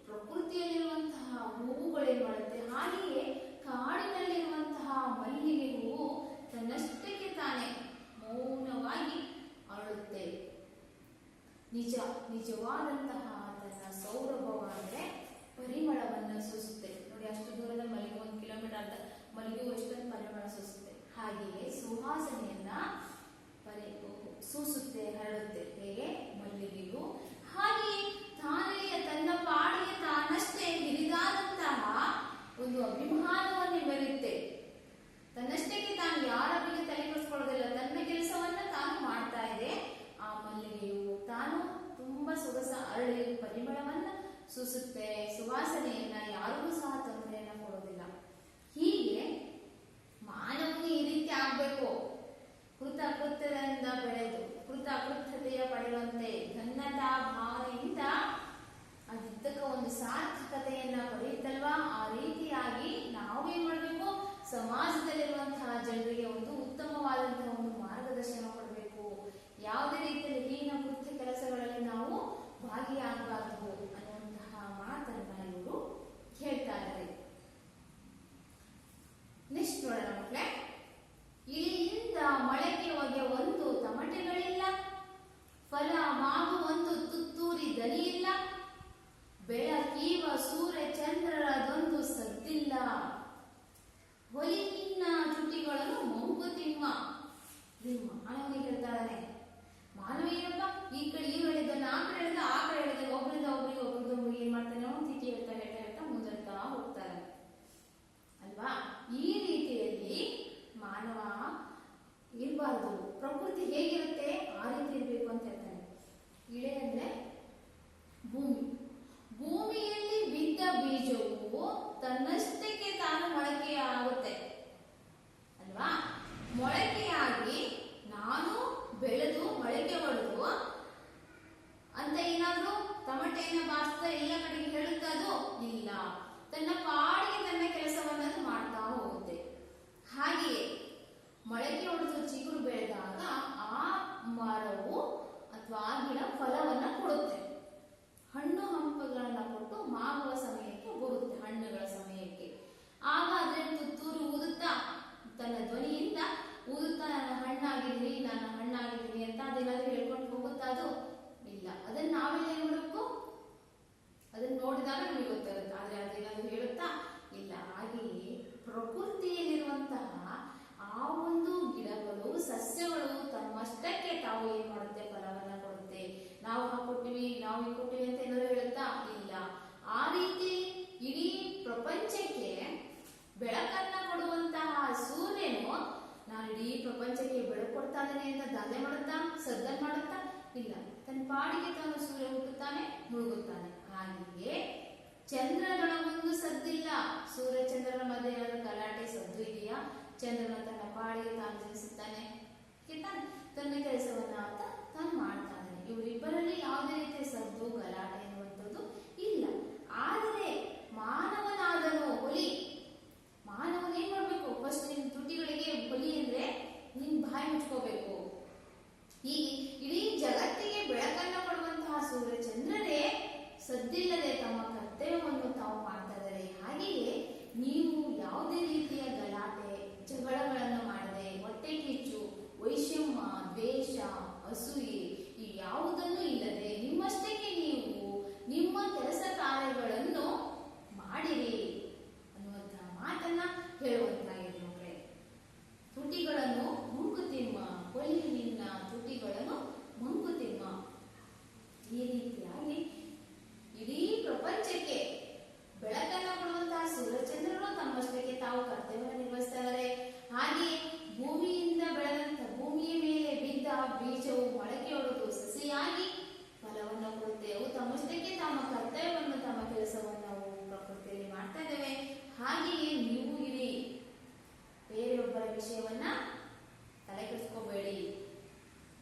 ಪ್ರಕೃತಿಯಲ್ಲಿರುವಂತಹ ಹೂವುಗಳೇನ್ ಮಾಡುತ್ತೆ, ಹಾಗೆಯೇ ಕಾಡಿನಲ್ಲಿರುವಂತಹ ಮಲ್ಲಿಗೆ ಹೂವು ತನ್ನಷ್ಟಕ್ಕೆ ತಾನೇ ಮೌನವಾಗಿ ಅರಳುತ್ತೆ. ನಿಜವಾದಂತಹ ತನ್ನ ಸೌರಭವ ಅಂದ್ರೆ ಪರಿಮಳವನ್ನು ಸೂಸುತ್ತೆ. ನೋಡಿ, ಅಷ್ಟು ದೂರದ ಮಲ್ಲಿಗೆ 1 ಕಿಲೋಮೀಟರ್ ಅಂತ ಮಲ್ಲಿಗೆ ಎಷ್ಟೊಂದು ಪರಿಮಳ ಸೂಸುತ್ತೆ. ಹಾಗೆಯೇ ಸುವಾಸನೆಯನ್ನ ಸೂಸುತ್ತೆ, ಹರಡುತ್ತೆ. ಹೇಗೆ ಮಲ್ಲಿಗೆಯು ಹಾಗೆಯೇ ತಾನೆಯ ತನ್ನ ಪಾಡಿಗೆ ತಾನಷ್ಟೇ ಹಿರಿದಾದಂತಹ ಒಂದು ಅಭಿಮಾನವನ್ನು ಮೆರೆಯುತ್ತೆ. ತನ್ನಷ್ಟಕ್ಕೆ ತಾನು ಯಾರ ಬಗ್ಗೆ ತಲೆ ಕೆಡಿಸ್ಕೊಳ್ಳೋದಿಲ್ಲ, ತನ್ನ ಕೆಲಸವನ್ನ ತಾನು ಮಾಡ್ತಾ ಇದೆ. ಆ ಮಲ್ಲಿಗೆಯು ತಾನು ತುಂಬಾ ಸೊಗಸ ಅರಳಿ ಪರಿಮಳವನ್ನ ಸೂಸುತ್ತೆ. ಸುವಾಸನೆಯನ್ನ ಯಾರಿಗೂ ಸಹ ತೊಂದರೆಯನ್ನ ಕೊಡೋದಿಲ್ಲ. ಹೀಗೆ ಮಾನವನು ಈ ರೀತಿ ಆಗ್ಬೇಕು. ಕೃತಕೃತ್ಯದಿಂದ ಬೆಳೆದು ಕೃತಕೃತ್ಯತೆಯ ಪಡೆಯುವಂತೆ ಘನ್ನತಾ ಭಾವನೆಯಿಂದ ಅದಿದ್ದಕ್ಕ ಒಂದು ಸಾರ್ಥಕತೆಯನ್ನ ಪಡೆಯುತ್ತಲ್ವಾ, ಆ ತನ್ನಷ್ಟಕ್ಕೆ ತಾನು ಮೊಳಕೆ ಆಗುತ್ತೆ ಅಲ್ವಾ? ಮೊಳಕೆಯಾಗಿ ನಾನು ಬೆಳೆದು ಮೊಳಕೆ ಹೊಡೆದು ಅಂತ ಏನಾದ್ರೂ ತಮಟೆಯನ್ನ ಬಾರಿಸ್ತಾ ಎಲ್ಲ ಕಡೆಗೆ ಹೇಳುತ್ತಾ ಅದು ಇಲ್ಲ. ತನ್ನ ಪಾಡಿಗೆ ತನ್ನ ಕೆಲಸವನ್ನ ಮಾಡ್ತಾ ಹೋಗುತ್ತೆ. ಹಾಗೆಯೇ ಮೊಳಕೆ ಹೊಡೆದು ಚಿಗುರು ಬೆಳೆದಾಗ ಆ ಮರವು ಅಥವಾ ಆ ಗಿಡ ಫಲವನ್ನ ಕೊಡುತ್ತೆ. ಹಣ್ಣು ಹಂಪಗಳನ್ನ ಕೊಟ್ಟು ಮಾಗುವ ಸಮಯಕ್ಕೆ ಬರುತ್ತೆ, ಹಣ್ಣುಗಳ ಸಮಯಕ್ಕೆ. ಆಗ ಅದ್ರ ತುತ್ತೂರು ಊದುತ್ತಾ ತನ್ನ ಧ್ವನಿಯಿಂದ ಊದುತ್ತಾ ನಾನು ಹಣ್ಣಾಗಿದ್ದೀನಿ ಅಂತ ಅದೇನಾದ್ರೂ ಹೇಳ್ಕೊಂಡು ಹೋಗುತ್ತಾ ಅದು ಇಲ್ಲ. ಅದನ್ನ ನಾವೆಲ್ಲ ಏನ್ ಮಾಡಬೇಕು? ಅದನ್ನ ನೋಡಿದಾಗ ನಮಗೆ ಗೊತ್ತಾಗುತ್ತೆ. ಆದ್ರೆ ಅದೇನಾದ್ರೂ ಹೇಳುತ್ತಾ ಇಲ್ಲ. ಹಾಗೆಯೇ ಪ್ರಕೃತಿಯಲ್ಲಿರುವಂತಹ ಆ ಒಂದು ಗಿಡಗಳು, ಸಸ್ಯಗಳು ತಮ್ಮಷ್ಟಕ್ಕೆ ತಾವು ಏನ್ ಮಾಡುತ್ತೆ? ಫಲವನ್ನ ಕೊಡುತ್ತೆ. ನಾವು ಹಾಕೊಟ್ಟಿವಿ, ನಾವು ಈಗ ಕೊಟ್ಟಿವಿ ಅಂತ ಏನಾದ್ರು ಹೇಳುತ್ತಾ ಇಲ್ಲ. ಆ ರೀತಿ ಇಡೀ ಪ್ರಪಂಚಕ್ಕೆ ಬೆಳಕನ್ನ ಕೊಡುವಂತಹ ಸೂರ್ಯನು ನಾನು ಇಡೀ ಪ್ರಪಂಚಕ್ಕೆ ಬೆಳಕು ಕೊಡ್ತಾ ಇದ್ದೇನೆ ಅಂತ ದಾದೆ ಮಾಡುತ್ತಾ, ಸದ್ದನ್ ಮಾಡುತ್ತಾ ಇಲ್ಲ. ತನ್ನ ಪಾಡಿಗೆ ತಾನು ಸೂರ್ಯ ಹುಟ್ಟುತ್ತಾನೆ, ಮುಳುಗುತ್ತಾನೆ. ಹಾಗೆಯೇ ಚಂದ್ರನ ಒಂದು ಸದ್ದಿಲ್ಲ. ಸೂರ್ಯ ಚಂದ್ರನ ಮಧ್ಯೆ ಏನಾದ್ರು ಗಲಾಟೆ ಸದ್ದು ಇದೆಯಾ? ಚಂದ್ರನ ತನ್ನ ಪಾಡಿಗೆ ತಾನು ಜನಿಸುತ್ತಾನೆ, ತನ್ನ ಕೆಲಸವನ್ನ ಅಂತ ತಾನು ಮಾಡ್ತಾ ಇದ್ದಾನೆ. ಇವರಿಬ್ಬರಲ್ಲಿ ಯಾವುದೇ ರೀತಿಯ ಸದ್ದು ಗಲಾಟೆ ಎನ್ನುವಂಥದ್ದು ಇಲ್ಲ. ಆದರೆ ಮಾನವನಾದನು ಹುಲಿ. ಮಾನವನ ಏನ್ ಮಾಡ್ಬೇಕು? ಫಸ್ಟ್ ನಿನ್ ತುಟಿಗಳಿಗೆ ಹುಲಿ ಅಂದ್ರೆ ನಿನ್ ಬಾಯಿ ಮುಚ್ಕೋಬೇಕು. ಹೀಗೆ ಇಡೀ ಜಗತ್ತಿಗೆ ಬೆಳಕನ್ನು ಕೊಡುವಂತಹ ಸೂರ್ಯ ಚಂದ್ರರೇ ಸದ್ದಿಲ್ಲದೆ ತಮ್ಮ ಕರ್ತವ್ಯವನ್ನು ತಾವು ಮಾಡ್ತಾ ಇದ್ದಾರೆ. ಹಾಗೆಯೇ ನೀವು ಯಾವುದೇ ರೀತಿಯ ಗಲಾಟೆ ಜಗಳಗಳನ್ನು ಮಾಡದೆ, ಹೊಟ್ಟೆ ಕಿಚ್ಚು, ವೈಷಮ್ಯ, ದ್ವೇಷ, ಅಸೂಯೆ ಈ ಯಾವುದನ್ನು ಇಲ್ಲದೆ ನಿಮ್ಮಷ್ಟಕ್ಕೆ ನೀವು ನಿಮ್ಮ ಕೆಲಸ ಕಾರ್ಯಗಳನ್ನು ಮಾಡಿರಿ ಅನ್ನುವಂತಹ ಮಾತನ್ನ ಹೇಳುವಂತಾಗಿದೆ ಮಕ್ಕಳೇ. ತುಟಿಗಳನ್ನು ಮಂಕುತಿಮ್ಮ, ಕೊಲ್ಲಿ ನಿನ್ನ ತುಟಿಗಳನ್ನು ಮಂಕುತಿಮ್ಮ. ಈ ರೀತಿಯಾಗಿ ಇಡೀ ಪ್ರಪಂಚಕ್ಕೆ ಬೆಳಕನ್ನು ಕೊಡುವಂತಹ ಸೂರ್ಯಚಂದ್ರರು ತಮ್ಮಷ್ಟಕ್ಕೆ ತಾವು ಕರ್ತವ್ಯವನ್ನು ನಿರ್ವಹಿಸ್ತಾ ಇದ್ದಾರೆ. ಹಾಗೆಯೇ ಭೂಮಿಯಿಂದ ಬೆಳೆದಂತ ಭೂಮಿಯ ಮೇಲೆ ಬಿದ್ದ ಬೀಜವು ಮೊಳಕೆ ಹೊಡೆದು ಸಸಿಯಾಗಿ ಫಲವನ್ನು ಕೊಡುತ್ತೆ. ಅವು ತಮ್ಮಷ್ಟಕ್ಕೆ ತಮ್ಮ ಕರ್ತವ್ಯವನ್ನು, ತಮ್ಮ ಕೆಲಸವನ್ನು ನಾವು ಪ್ರಕೃತಿಯಲ್ಲಿ ಮಾಡ್ತಾ ಇದ್ದೇವೆ. ಹಾಗೆಯೇ ನೀವು ಇಡೀ ಬೇರೆಯೊಬ್ಬರ ವಿಷಯವನ್ನ ತಲೆ ಕೆಡಿಸ್ಕೋಬೇಡಿ.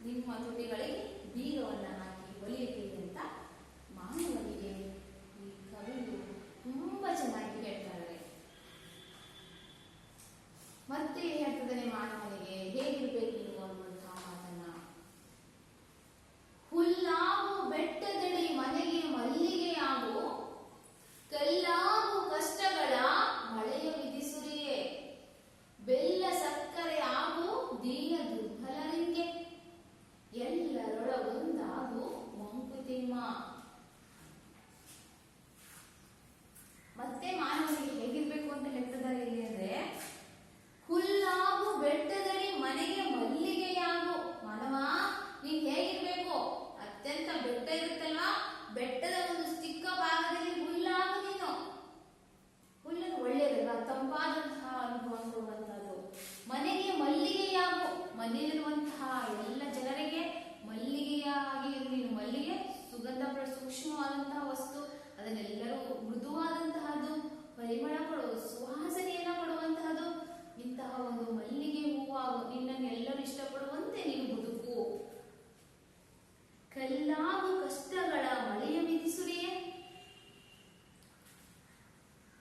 ನಿಮ್ಮ ತುಟಿಗಳಿಗೆ ಬೀಗವನ್ನ ಹಾಕಿ ಒಲಿಯಿರಿ ಅಂತ ಮಾನವನಿಗೆ ಈ ಕವಿಗಳು ತುಂಬಾ ಚೆನ್ನಾಗಿ ಹೇಳ್ತಾರೆ. ಮತ್ತೆ ಹೇಳ್ತಿದ್ದಾನೆ ಮಾನವನಿಗೆ ಹೇಗಿರ್ಬೇಕು ನೀವು ಅನ್ನುವಂತಹ ಮಾತನ್ನ. ಹುಲ್ಲಾಗು ಬೆಟ್ಟದಡಿ ಮನೆಗೆ ಮಲ್ಲಿಗೆಯಾಗು, ಕಲ್ಲಾಗು ಕಷ್ಟಗಳ ಮಳೆಯ ವಿಧಿಸುರಿಯೇ, ಬೆಲ್ಲ ಸಕ್ಕರೆ ಆಗು ದೀನ ದುರ್ಬಲರಿಗೆ, ಎಲ್ಲರೊಳಗೊಂದಾಗು ಮಂಕುತಿಮ್ಮ. ಮತ್ತೆ ಮಾನವನಿಗೆ ಹೇಗಿರ್ಬೇಕು ಅಂತ ಹೇಳ್ತಿದ್ದಾರೆ ಇಲ್ಲಿ ಅಂದ್ರೆ, ಹುಲ್ಲಾಗು ಬೆಟ್ಟದಡಿ ಮನೆಗೆ ಮಲ್ಲಿಗೆಯಾಗು. ಮಾನವ ನೀನ್ ಹೇಗಿರ್ಬೇಕು? ಅತ್ಯಂತ ಬೆಟ್ಟ ಇರುತ್ತಲ್ವಾ, ಬೆಟ್ಟದ ಒಂದು ಚಿಕ್ಕ ಭಾಗದಲ್ಲಿ ಹುಲ್ಲಾಗು. ನೀನು ಹುಲ್ಲನ್ನು ಒಳ್ಳೆಯದಲ್ವಾ, ತಂಪಾದಂತಹ ಅನುಭವ ಕೊಡುವಂತಹದ್ದು. ಮನೆಗೆ ಮಲ್ಲಿಗೆಯಾಗು, ಮನೆಯಲ್ಲಿರುವಂತಹ ಎಲ್ಲ ಜನರಿಗೆ ಮಲ್ಲಿಗೆಯಾಗಿ ನೀನು. ಮಲ್ಲಿಗೆ ಸುಗಂಧ ಸೂಕ್ಷ್ಮವಾದಂತಹ ವಸ್ತು, ಅದನ್ನೆಲ್ಲರೂ ಮೃದುವಾದಂತಹದ್ದು, ಪರಿಮಳ ಕೊಡುವ ಸುವಾಸನೆಯನ್ನ ಕೊಡುವಂತಹದ್ದು. ಇಂತಹ ಒಂದು ಮಲ್ಲಿಗೆ ಹೂವಾಗು, ನಿನ್ನನ್ನು ಎಲ್ಲರೂ ಇಷ್ಟಪಡುವಂತೆ ನೀನು ಬದುಕು. ಕಲ್ಲಾಗು ಕಷ್ಟಗಳ ಮಳೆಯ ವಿಧಿಸುರಿಯೇ,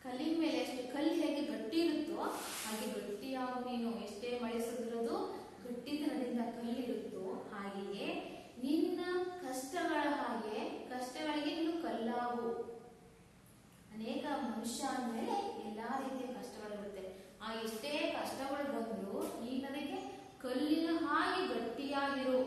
ಕಲ್ಲಿನ ಮೇಲೆ ಎಷ್ಟು ಕಲ್ಲು ಹೇಗೆ ಗಟ್ಟಿ ಇರುತ್ತೋ ಹಾಗೆ ಗಟ್ಟಿಯಾಗು ನೀನು. ಎಷ್ಟೇ ಮಳೆ ಸುರಿದಿರೋದು ಗಟ್ಟಿತನದಿಂದ ಕಲ್ಲಿರುತ್ತೋ ಹಾಗೆಯೇ ನಿನ್ನ ಕಷ್ಟಗಳ ಹಾಗೆ ಕಷ್ಟಗಳಿಗೆ ನೀನು ಕಲ್ಲಾಗು. ಅನೇಕ ಮನುಷ್ಯ ಅಂದ್ಮೇಲೆ ಎಲ್ಲಾ ರೀತಿಯ ಕಷ್ಟಗಳಿರುತ್ತೆ. ಆ ಎಷ್ಟೇ ಕಷ್ಟಗಳು ಬಂದ್ರು ನೀನದಕ್ಕೆ ಕಲ್ಲಿನ ಹಾಗೆ ಗಟ್ಟಿಯಾಗಿರು.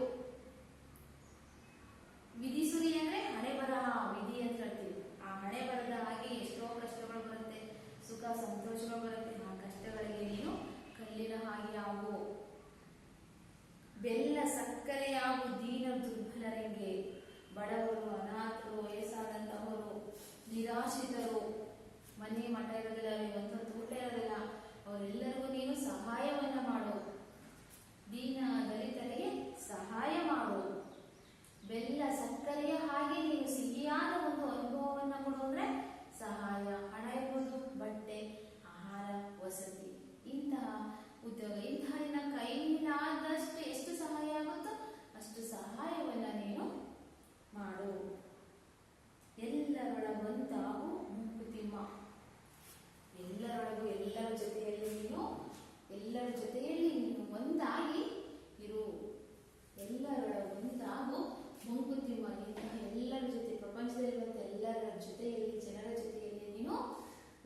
ವಿಧಿಸುರಿ ಅಂದ್ರೆ ಹಣೆ ಬರಹ, ವಿಧಿ ಅಂತ ಹೇಳ್ತೀವಿ. ಆ ಹಣೆ ಬರದ ಹಾಗೆ ಎಷ್ಟೋ ಕಷ್ಟಗಳು ಬರುತ್ತೆ, ಸುಖ ಸಂತೋಷಗಳು ಬರುತ್ತೆ. ಆ ಕಷ್ಟಗಳಿಗೆ ನೀನು ಕಲ್ಲಿನ ಹಾಗೆ ಆಗು. ಬೆಲ್ಲ ಸಕ್ಕರೆಯಾಗು ದೀನ ದುರ್ಬಲರಿಗೆ, ಬಡವರು, ಅನಾಥರು, ವಯಸ್ಸಾದಂತಹವರು, ನಿರಾಶ್ರಿತರು, ಮನೆ ಮಠ ಇರೋದಿಲ್ಲ, ಒಂದೊಂದು ಊಟ ಇರೋದಿಲ್ಲ, ಅವರೆಲ್ಲರಿಗೂ ನೀನು ಸಹಾಯವನ್ನ ಮಾಡು. ದೀನ ದಲಿತರಿಗೆ ಸಹಾಯ ಮಾಡು. ಬೆಲ್ಲ ಸಕ್ಕರೆಯ ಹಾಗೆ ನೀನು ಸಿಹಿಯಾದ ಒಂದು ಅನುಭವವನ್ನ ಕೊಡು ಅಂದ್ರೆ ಸಹಾಯ. ಹಣ ಇರ್ಬೋದು, ಬಟ್ಟೆ, ಎಲ್ಲರ ಜೊತೆಯಲ್ಲಿ ನೀನು ಒಂದಾಗಿ ಇರು, ಎಲ್ಲರ ಒಂದಾಗು ಮಂಕುತಿಮ್ಮ. ಇಂತಹ ಎಲ್ಲರ ಜೊತೆ, ಪ್ರಪಂಚದಲ್ಲಿರುವಂಥ ಎಲ್ಲರ ಜೊತೆಯಲ್ಲಿ, ಜನರ ಜೊತೆಯಲ್ಲಿ ನೀನು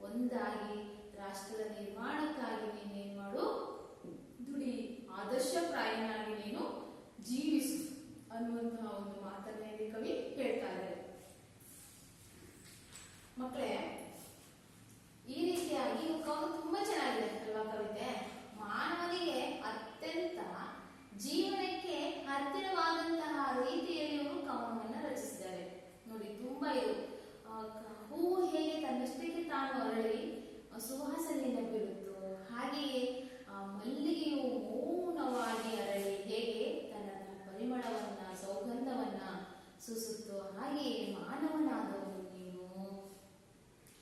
ಒಂದಾಗಿ ರಾಷ್ಟ್ರದ ನಿರ್ಮಾಣಕ್ಕಾಗಿ ನೀನೇನ್ ಮಾಡು, ದುಡಿ, ಆದರ್ಶಪ್ರಾಯನಾಗಿ ನೀನು ಜೀವಿಸು ಅನ್ನುವಂತಹ ಒಂದು ಮಾತನ್ನ ಇಲ್ಲಿ ಕವಿ ಹೇಳ್ತಾ ಇದ್ದಾರೆ. ಮಕ್ಕಳೇ, ಈ ರೀತಿಯಾಗಿ ತುಂಬಾ ಚೆನ್ನಾಗಿದೆ ಅಲ್ವಾ ಕವಿತೆ? ಮಾನವನಿಗೆ ಅತ್ಯಂತ ಜೀವನಕ್ಕೆ ಹತ್ತಿರವಾದಂತಹ ರೀತಿಯಲ್ಲಿ ಅವರು ಕವನವನ್ನ ರಚಿಸಿದ್ದಾರೆ. ನೋಡಿ, ತುಂಬಾ ಇದು ಹೂವು ಹೇಗೆ ತನ್ನಷ್ಟಕ್ಕೆ ತಾನು ಅರಳಿ ಸುವಾಸನೆಯಿಂದ ಬೀರುತ್ತೋ, ಹಾಗೆಯೇ ಮಲ್ಲಿಗೆಯು ಮೌನವಾಗಿ ಅರಳಿ ಹೇಗೆ ತನ್ನ ಪರಿಮಳವನ್ನ, ಸೌಗಂಧವನ್ನ ಸೂಸುತ್ತೋ, ಹಾಗೆಯೇ ಮಾನವನಾದವನು ನೀನು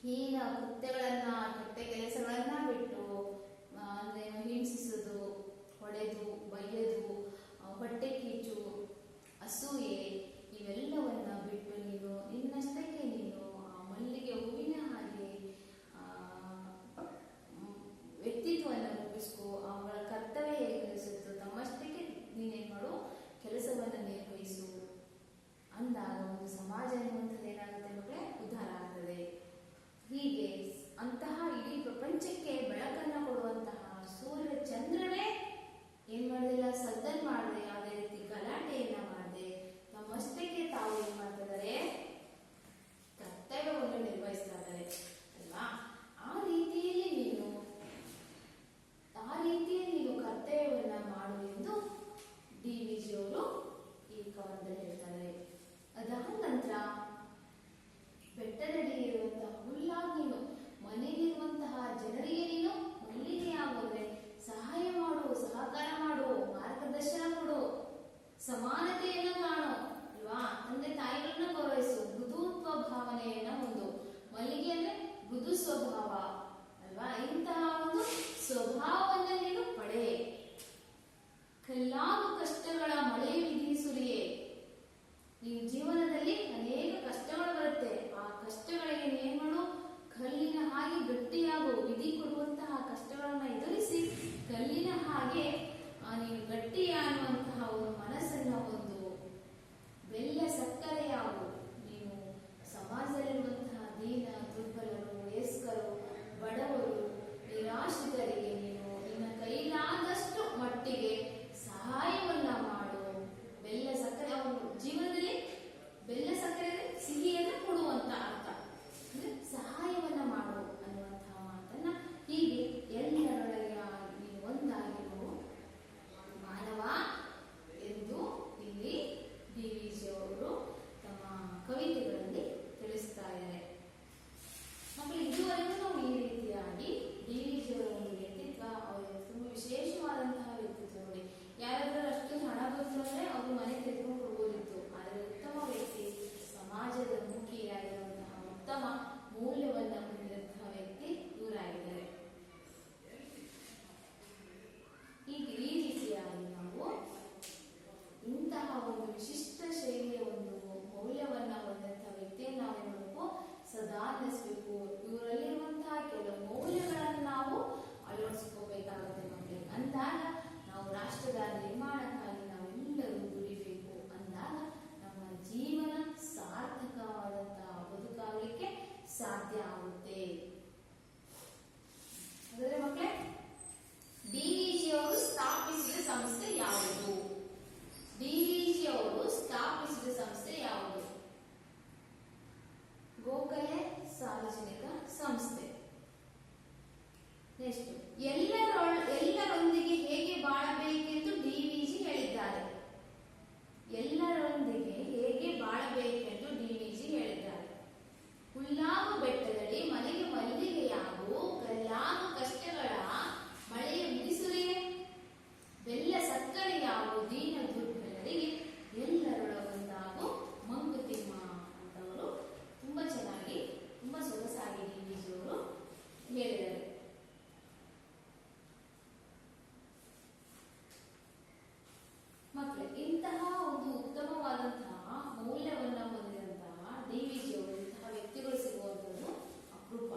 ಹೀನ ಕೃತ್ಯಗಳನ್ನ, ಕೆಟ್ಟ ಕೆಲಸಗಳನ್ನ ಬಿಟ್ಟು, ಅಂದ್ರೆ ಹಿಂಸಿಸುವುದು, ಹೊಡೆದು ಬೈಯದು, ಹೊಟ್ಟೆ ಕೀಚು, ಅಸೂಯೆ ಇವೆಲ್ಲವನ್ನ ಬಿಟ್ಟು ನೀನು ನಿನ್ನಷ್ಟಕ್ಕೆ ನೀನು ಆ ಮಲ್ಲಿಗೆ ಹೂವಿನ ಹಾಗೆ ವ್ಯಕ್ತಿತ್ವವನ್ನು ರೂಪಿಸ್ಕೋ. ಅವುಗಳ ಕರ್ತವ್ಯ ಹೇಗೆ ಕಲಿಸುತ್ತೋ ತಮ್ಮಷ್ಟಕ್ಕೆ ನೀನೇನ್ ಮಾಡು, ಕೆಲಸವನ್ನ ನಿರ್ವಹಿಸು ಅಂದಾಗ ಒಂದು ಸಮಾಜ ಎನ್ನುವಂಥದ್ದು ಏನಾಗುತ್ತೆ ಮಕ್ಕಳೇ, ಉದ್ಧಾರ ಆಗ್ತದೆ. ಹೀಗೆ ಅಂತಹ ಇಡೀ ಪ್ರಪಂಚಕ್ಕೆ ಬೆಳಕನ್ನು ಕೊಡುವಂತಹ ಸೂರ್ಯ ಚಂದ್ರನೇ ಏನ್ ಮಾಡೋದಿಲ್ಲ, ಸದ್ದನ್ ಮಾಡದೆ, ಯಾವುದೇ ರೀತಿ ಗಲಾಟೆಯನ್ನ ಮಾಡದೆ ತಮ್ಮಷ್ಟಕ್ಕೆ ತಾವು ಏನ್ ಮಾಡ್ತಿದ್ದಾರೆ, ಕರ್ತವ್ಯವನ್ನು ನಿರ್ವಹಿಸ್ತಾ ಇದ್ದಾರೆ ಅಲ್ವಾ? ಆ ರೀತಿಯಲ್ಲಿ ನೀನು ಕರ್ತವ್ಯವನ್ನ ಮಾಡು ಎಂದು DVG ಅವರು ಈ ಕವನದಲ್ಲಿ ಹೇಳ್ತಾರೆ. ಅದಾದ ನಂತರ ಬೆಟ್ಟದಡಿ ಇರುವಂತಹ ಹುಲ್ಲಾಗಿ ನೀನು, ಮನೆಯಲ್ಲಿರುವಂತಹ ಜನರಿಗೆ ನೀನು ಮಲ್ಲಿಗೆಯಾಗೋದ್ರೆ ಸಹಾಯ ಮಾಡು, ಸಹಕಾರ ಮಾಡು, ಮಾರ್ಗದರ್ಶನ ಕೊಡು, ಸಮಾನತೆಯನ್ನು ಕಾಣು ಅಲ್ವಾ? ತಂದೆ ತಾಯಿಗಳನ್ನ ಗೌರವಿಸು, ಮೃದುತ್ವ ಭಾವನೆಯನ್ನ ಹೊಂದು. ಮಲ್ಲಿಗೆ ಅಂದ್ರೆ ಮೃದು ಸ್ವಭಾವ ಅಲ್ವಾ? ಇಂತಹ ಒಂದು ಸ್ವಭಾವವನ್ನ ನೀನು ಪಡೆ. ಕಲ್ಲಾಗು ಕಷ್ಟಗಳ ಮಳೆ ವಿಧಿ ಸುರಿಯೇ. ಈ ಜೀವನದಲ್ಲಿ ಅನೇಕ ಕಷ್ಟಗಳು ಬರುತ್ತೆ. ಆ ಕಷ್ಟಗಳಿಗೆ ಏನ್ ಮಾಡು, ಕಲ್ಲಿನ ಹಾಗೆ ಗಟ್ಟಿಯಾಗು. ವಿಧಿ ಕೊಡುವಂತಹ ಕಷ್ಟಗಳನ್ನ ಎದುರಿಸಿ ಕಲ್ಲಿನ ಹಾಗೆ ನೀನು ಗಟ್ಟಿಯಾಗುವಂತಹ ಒಂದು ಮನಸ್ಸನ್ನ ಒಂದು ಬೆಲ್ಲ ಸಕ್ಕರೆಯಾಗು. ನೀನು ಸಮಾಜದಲ್ಲಿರುವಂತಹ ದೀನ, ದುರ್ಬಲರು, ವಯಸ್ಕರು, ಬಡವರು, ನಿರಾಶ್ರಿತರಿಗೆ ನೀನು ನಿನ್ನ ಕೈಲಾದಷ್ಟು ಮಟ್ಟಿಗೆ ಸಹಾಯವನ್ನ ಮಾಡು. ಬೆಲ್ಲ ಸಕ್ಕರೆ, ಅವರು ಜೀವನದಲ್ಲಿ ಬೆಲ್ಲ ಸಕ್ಕರೆ ಸಿಹಿಯನ್ನ ಕೊಡುವಂತ ಅರ್ಥ, ಅಂದ್ರೆ ಸಹಾಯವನ್ನ ಮಾಡು ಅನ್ನುವಂತಹ ಮಾತನ್ನ ಹೀಗೆ ಎಲ್ಲರೊಳಗೆ ನೀನು ಒಂದಾಗಿರು ಮಾನವ ಎಂದು ಇಲ್ಲಿ DVG ಅವರು ತಮ್ಮ ಕವಿತೆಗಳಲ್ಲಿ ತಿಳಿಸ್ತಾ ಇದ್ದಾರೆ. ಮಕ್ಕಳು, ಇದುವರೆಗೂ ನಾವು ಈ ರೀತಿಯಾಗಿ DVG ಅವರ ಒಂದು ವ್ಯಕ್ತಿತ್ವ, ಅವರ ತುಂಬಾ ವಿಶೇಷವಾದಂತಹ ವ್ಯಕ್ತಿತ್ವ. ನೋಡಿ, ಯಾರಾದ್ರೂ ಅಷ್ಟು ಹಣ ಬಂತು ಅಂದ್ರೆ ಅವರು ಮನೆ ತೆಗೆದುಕೊಂಡು ಕೊಡ್ಬೋದಿತ್ತು, ಆದರೆ ಉತ್ತಮ ವ್ಯಕ್ತಿ, ಸಮಾಜದ ಮುಖಿಯಾಗಿರುವಂತಹ ಉತ್ತಮ ಮೌಲ್ಯವನ್ನ ಹೊಂದಿದಂತಹ ವ್ಯಕ್ತಿ ಇವರಾಗಿದ್ದಾರೆ. ಈಗ ಈ ರೀತಿಯಾಗಿ ನಾವು ಇಂತಹ ಒಂದು ವಿಶಿಷ್ಟ ಶೈಲಿಯ ಒಂದು ಮೌಲ್ಯವನ್ನ ಹೊಂದಂತಹ ವ್ಯಕ್ತಿಯನ್ನು ನಾವು ನೋಡಬೇಕು, ಸದಾ ನೆನೆಸಬೇಕು. ಇವರಲ್ಲಿರುವಂತಹ ಕೆಲವು ಮೌಲ್ಯಗಳನ್ನು ನಾವು ಅಳವಡಿಸ್ಕೋಬೇಕಾಗುತ್ತೆ ಮಕ್ಕಳಿಗೆ. ಅಂದಾಗ ನಾವು ರಾಷ್ಟ್ರದ ನಿರ್ಮಾಣಕ್ಕಾಗಿ ನಾವೆಲ್ಲರೂ ದುಡಿಬೇಕು. ಅಂದಾಗ ನಮ್ಮ ಜೀವನ ಸಾರ್ಥಕವಾದಂತಹ ಬದುಕಾಗಲಿಕ್ಕೆ ಸಾಧ್ಯ ಆಗುತ್ತೆ. ಹಾಗಾದ್ರೆ ಮಕ್ಕಳೇ, DVG ಅವರು ಸ್ಥಾಪಿಸಿದ ಸಂಸ್ಥೆ ಯಾವುದು? DVG ಅವರು ಸ್ಥಾಪಿಸಿದ ಸಂಸ್ಥೆ ಯಾವುದು? ಗೋಖಲೆ ಸಾರ್ವಜನಿಕ ಸಂಸ್ಥೆ. ನೆಕ್ಸ್ಟ್, ಎಲ್ಲರೊಂದಿಗೆ ಹೇಗೆ ಬಾಳಬೇಕೆಂದು DVG ಹೇಳಿದ್ದಾರೆ. ಎಲ್ಲರೊಂದಿಗೆ ಹೇಗೆ ಬಾಳಬೇಕೆಂದು DVG ಹೇಳಿದ್ದಾರೆ. ಹುಲ್ಲಾಗು ಬೆಟ್ಟದಲ್ಲಿ ಮನೆಗೆ ಮಲ್ಲಿಗೆಯಾಗು, ಕಲ್ಲಾಗು ಕಷ್ಟಗಳ ಮಳೆಯ ವಿಧಿಸುರಿಯೇ. ಬೆಲ್ಲ ಸಕ್ಕರೆಯಾಗು ದೀನ ದುರ್ಬಲರಿಗೆ, ಎಲ್ಲರೊಳಗೊಂದಾಗು ಮಂಕುತಿಮ್ಮ ಅಂತವರು ತುಂಬಾ ಚೆನ್ನಾಗಿ, ತುಂಬಾ ಸೊಗಸಾಗಿ DVG ಅವರು ಹೇಳಿದ್ದಾರೆ. ಮಕ್ಕಳೇ, ಇಂತಹ ಒಂದು ಉತ್ತಮವಾದಂತಹ ಮೌಲ್ಯವನ್ನ ಹೊಂದಿದಂತಹ DVG ಅವರು, ಇಂತಹ ವ್ಯಕ್ತಿಗಳು ಸಿಗುವಂಥದ್ದು ಅಪರೂಪ.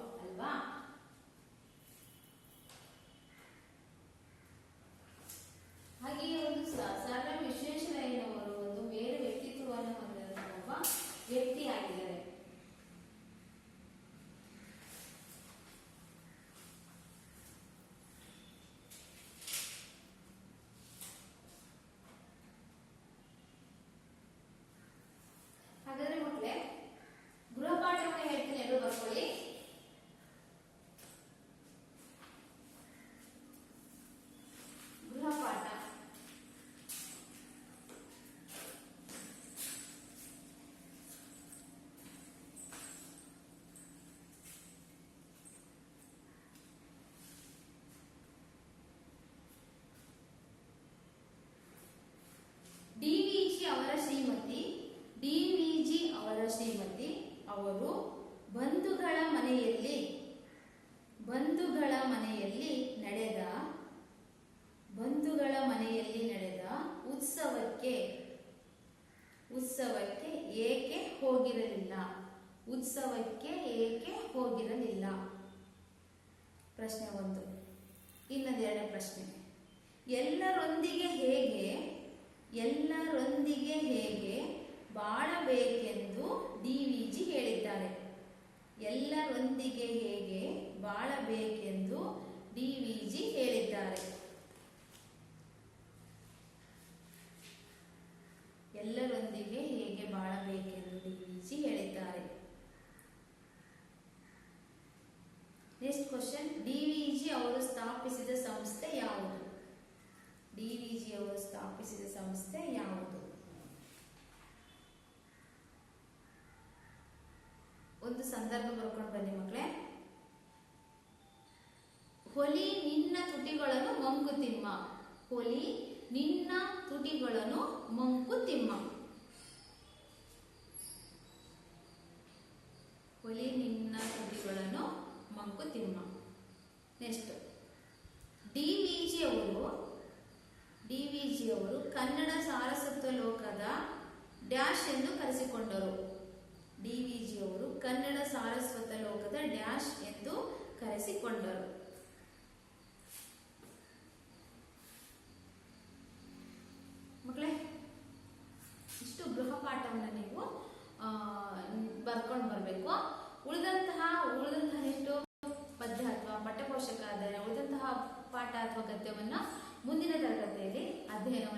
ಮನೆಯಲ್ಲಿ ನಡೆದ ಉತ್ಸವಕ್ಕೆ ಏಕೆ ಹೋಗಿರಲಿಲ್ಲ? ಪ್ರಶ್ನೆ 1. ಇನ್ನೊಂದು 2ನೇ ಪ್ರಶ್ನೆ. ಎಲ್ಲರೊಂದಿಗೆ ಹೇಗೆ ಬಾಳಬೇಕೆಂದು ಡಿವಿಜಿ ಹೇಳಿದ್ದಾರೆ? ಎಲ್ಲರೊಂದಿಗೆ ಹೇಗೆ ಬಾಳಬೇಕೆಂದು ಡಿವಿಜಿ ಹೇಳಿದ್ದಾರೆ? ಎಲ್ಲರೊಂದಿಗೆ ಹೇಗೆ ಬಾಳಬೇಕೆಂದು ಡಿವಿಜಿ ಹೇಳಿದ್ದಾರೆ. Next question. ಡಿವಿಜಿ ಅವರು ಸ್ಥಾಪಿಸಿದ ಸಂಸ್ಥೆ ಯಾವುದು? ಡಿವಿಜಿ ಅವರು ಸ್ಥಾಪಿಸಿದ ಸಂಸ್ಥೆ ಯಾವುದು? ಒಂದು ಸಂದರ್ಭ ಬರ್ಕೊಂಡು ಬನ್ನಿ ಮಕ್ಕಳೇ. ಹೊಲಿ ನಿನ್ನ ತುಟಿಗಳನ್ನು ಮಂಕುತಿಮ್ಮ. ಹೊಲಿ ನಿನ್ನ ತುಟಿಗಳನ್ನು ಮಂಕುತಿಮ್ಮ. ಹೊಲಿ ನಿನ್ನ ತುಟಿಗಳನ್ನು ಮಂಕುತಿಮ್ಮ. ನೆಕ್ಸ್ಟ್. ಡಿವಿಜಿ ಅವರು ಕನ್ನಡ ಸಾರಸ್ವತ ಲೋಕದ ಡ್ಯಾಶ್ ಎಂದು ಕರೆಸಿಕೊಂಡರು. ಡಿವಿಜಿ ಅವರು ಕನ್ನಡ ಸಾರಸ್ವತ ಲೋಕದ ಡ್ಯಾಶ್ ಎಂದು ಕರೆಸಿಕೊಂಡರು. ಮಕ್ಕಳೇ, ಇಷ್ಟು ಗೃಹಪಾಠವನ್ನು ನೀವು ಬರ್ಕೊಂಡು ಬರಬೇಕು. ಉಳಿದಂತಹ ಎಷ್ಟು ಪದ್ಯ ಅಥವಾ ಪಠ್ಯಪೋಷಕ ಆದರೆ ಉಳಿದಂತಹ ಪಾಠ ಅಥವಾ ಗದ್ಯವನ್ನು ಮುಂದಿನ ತರಗತಿಯಲ್ಲಿ ಅಧ್ಯಯನವನ್ನು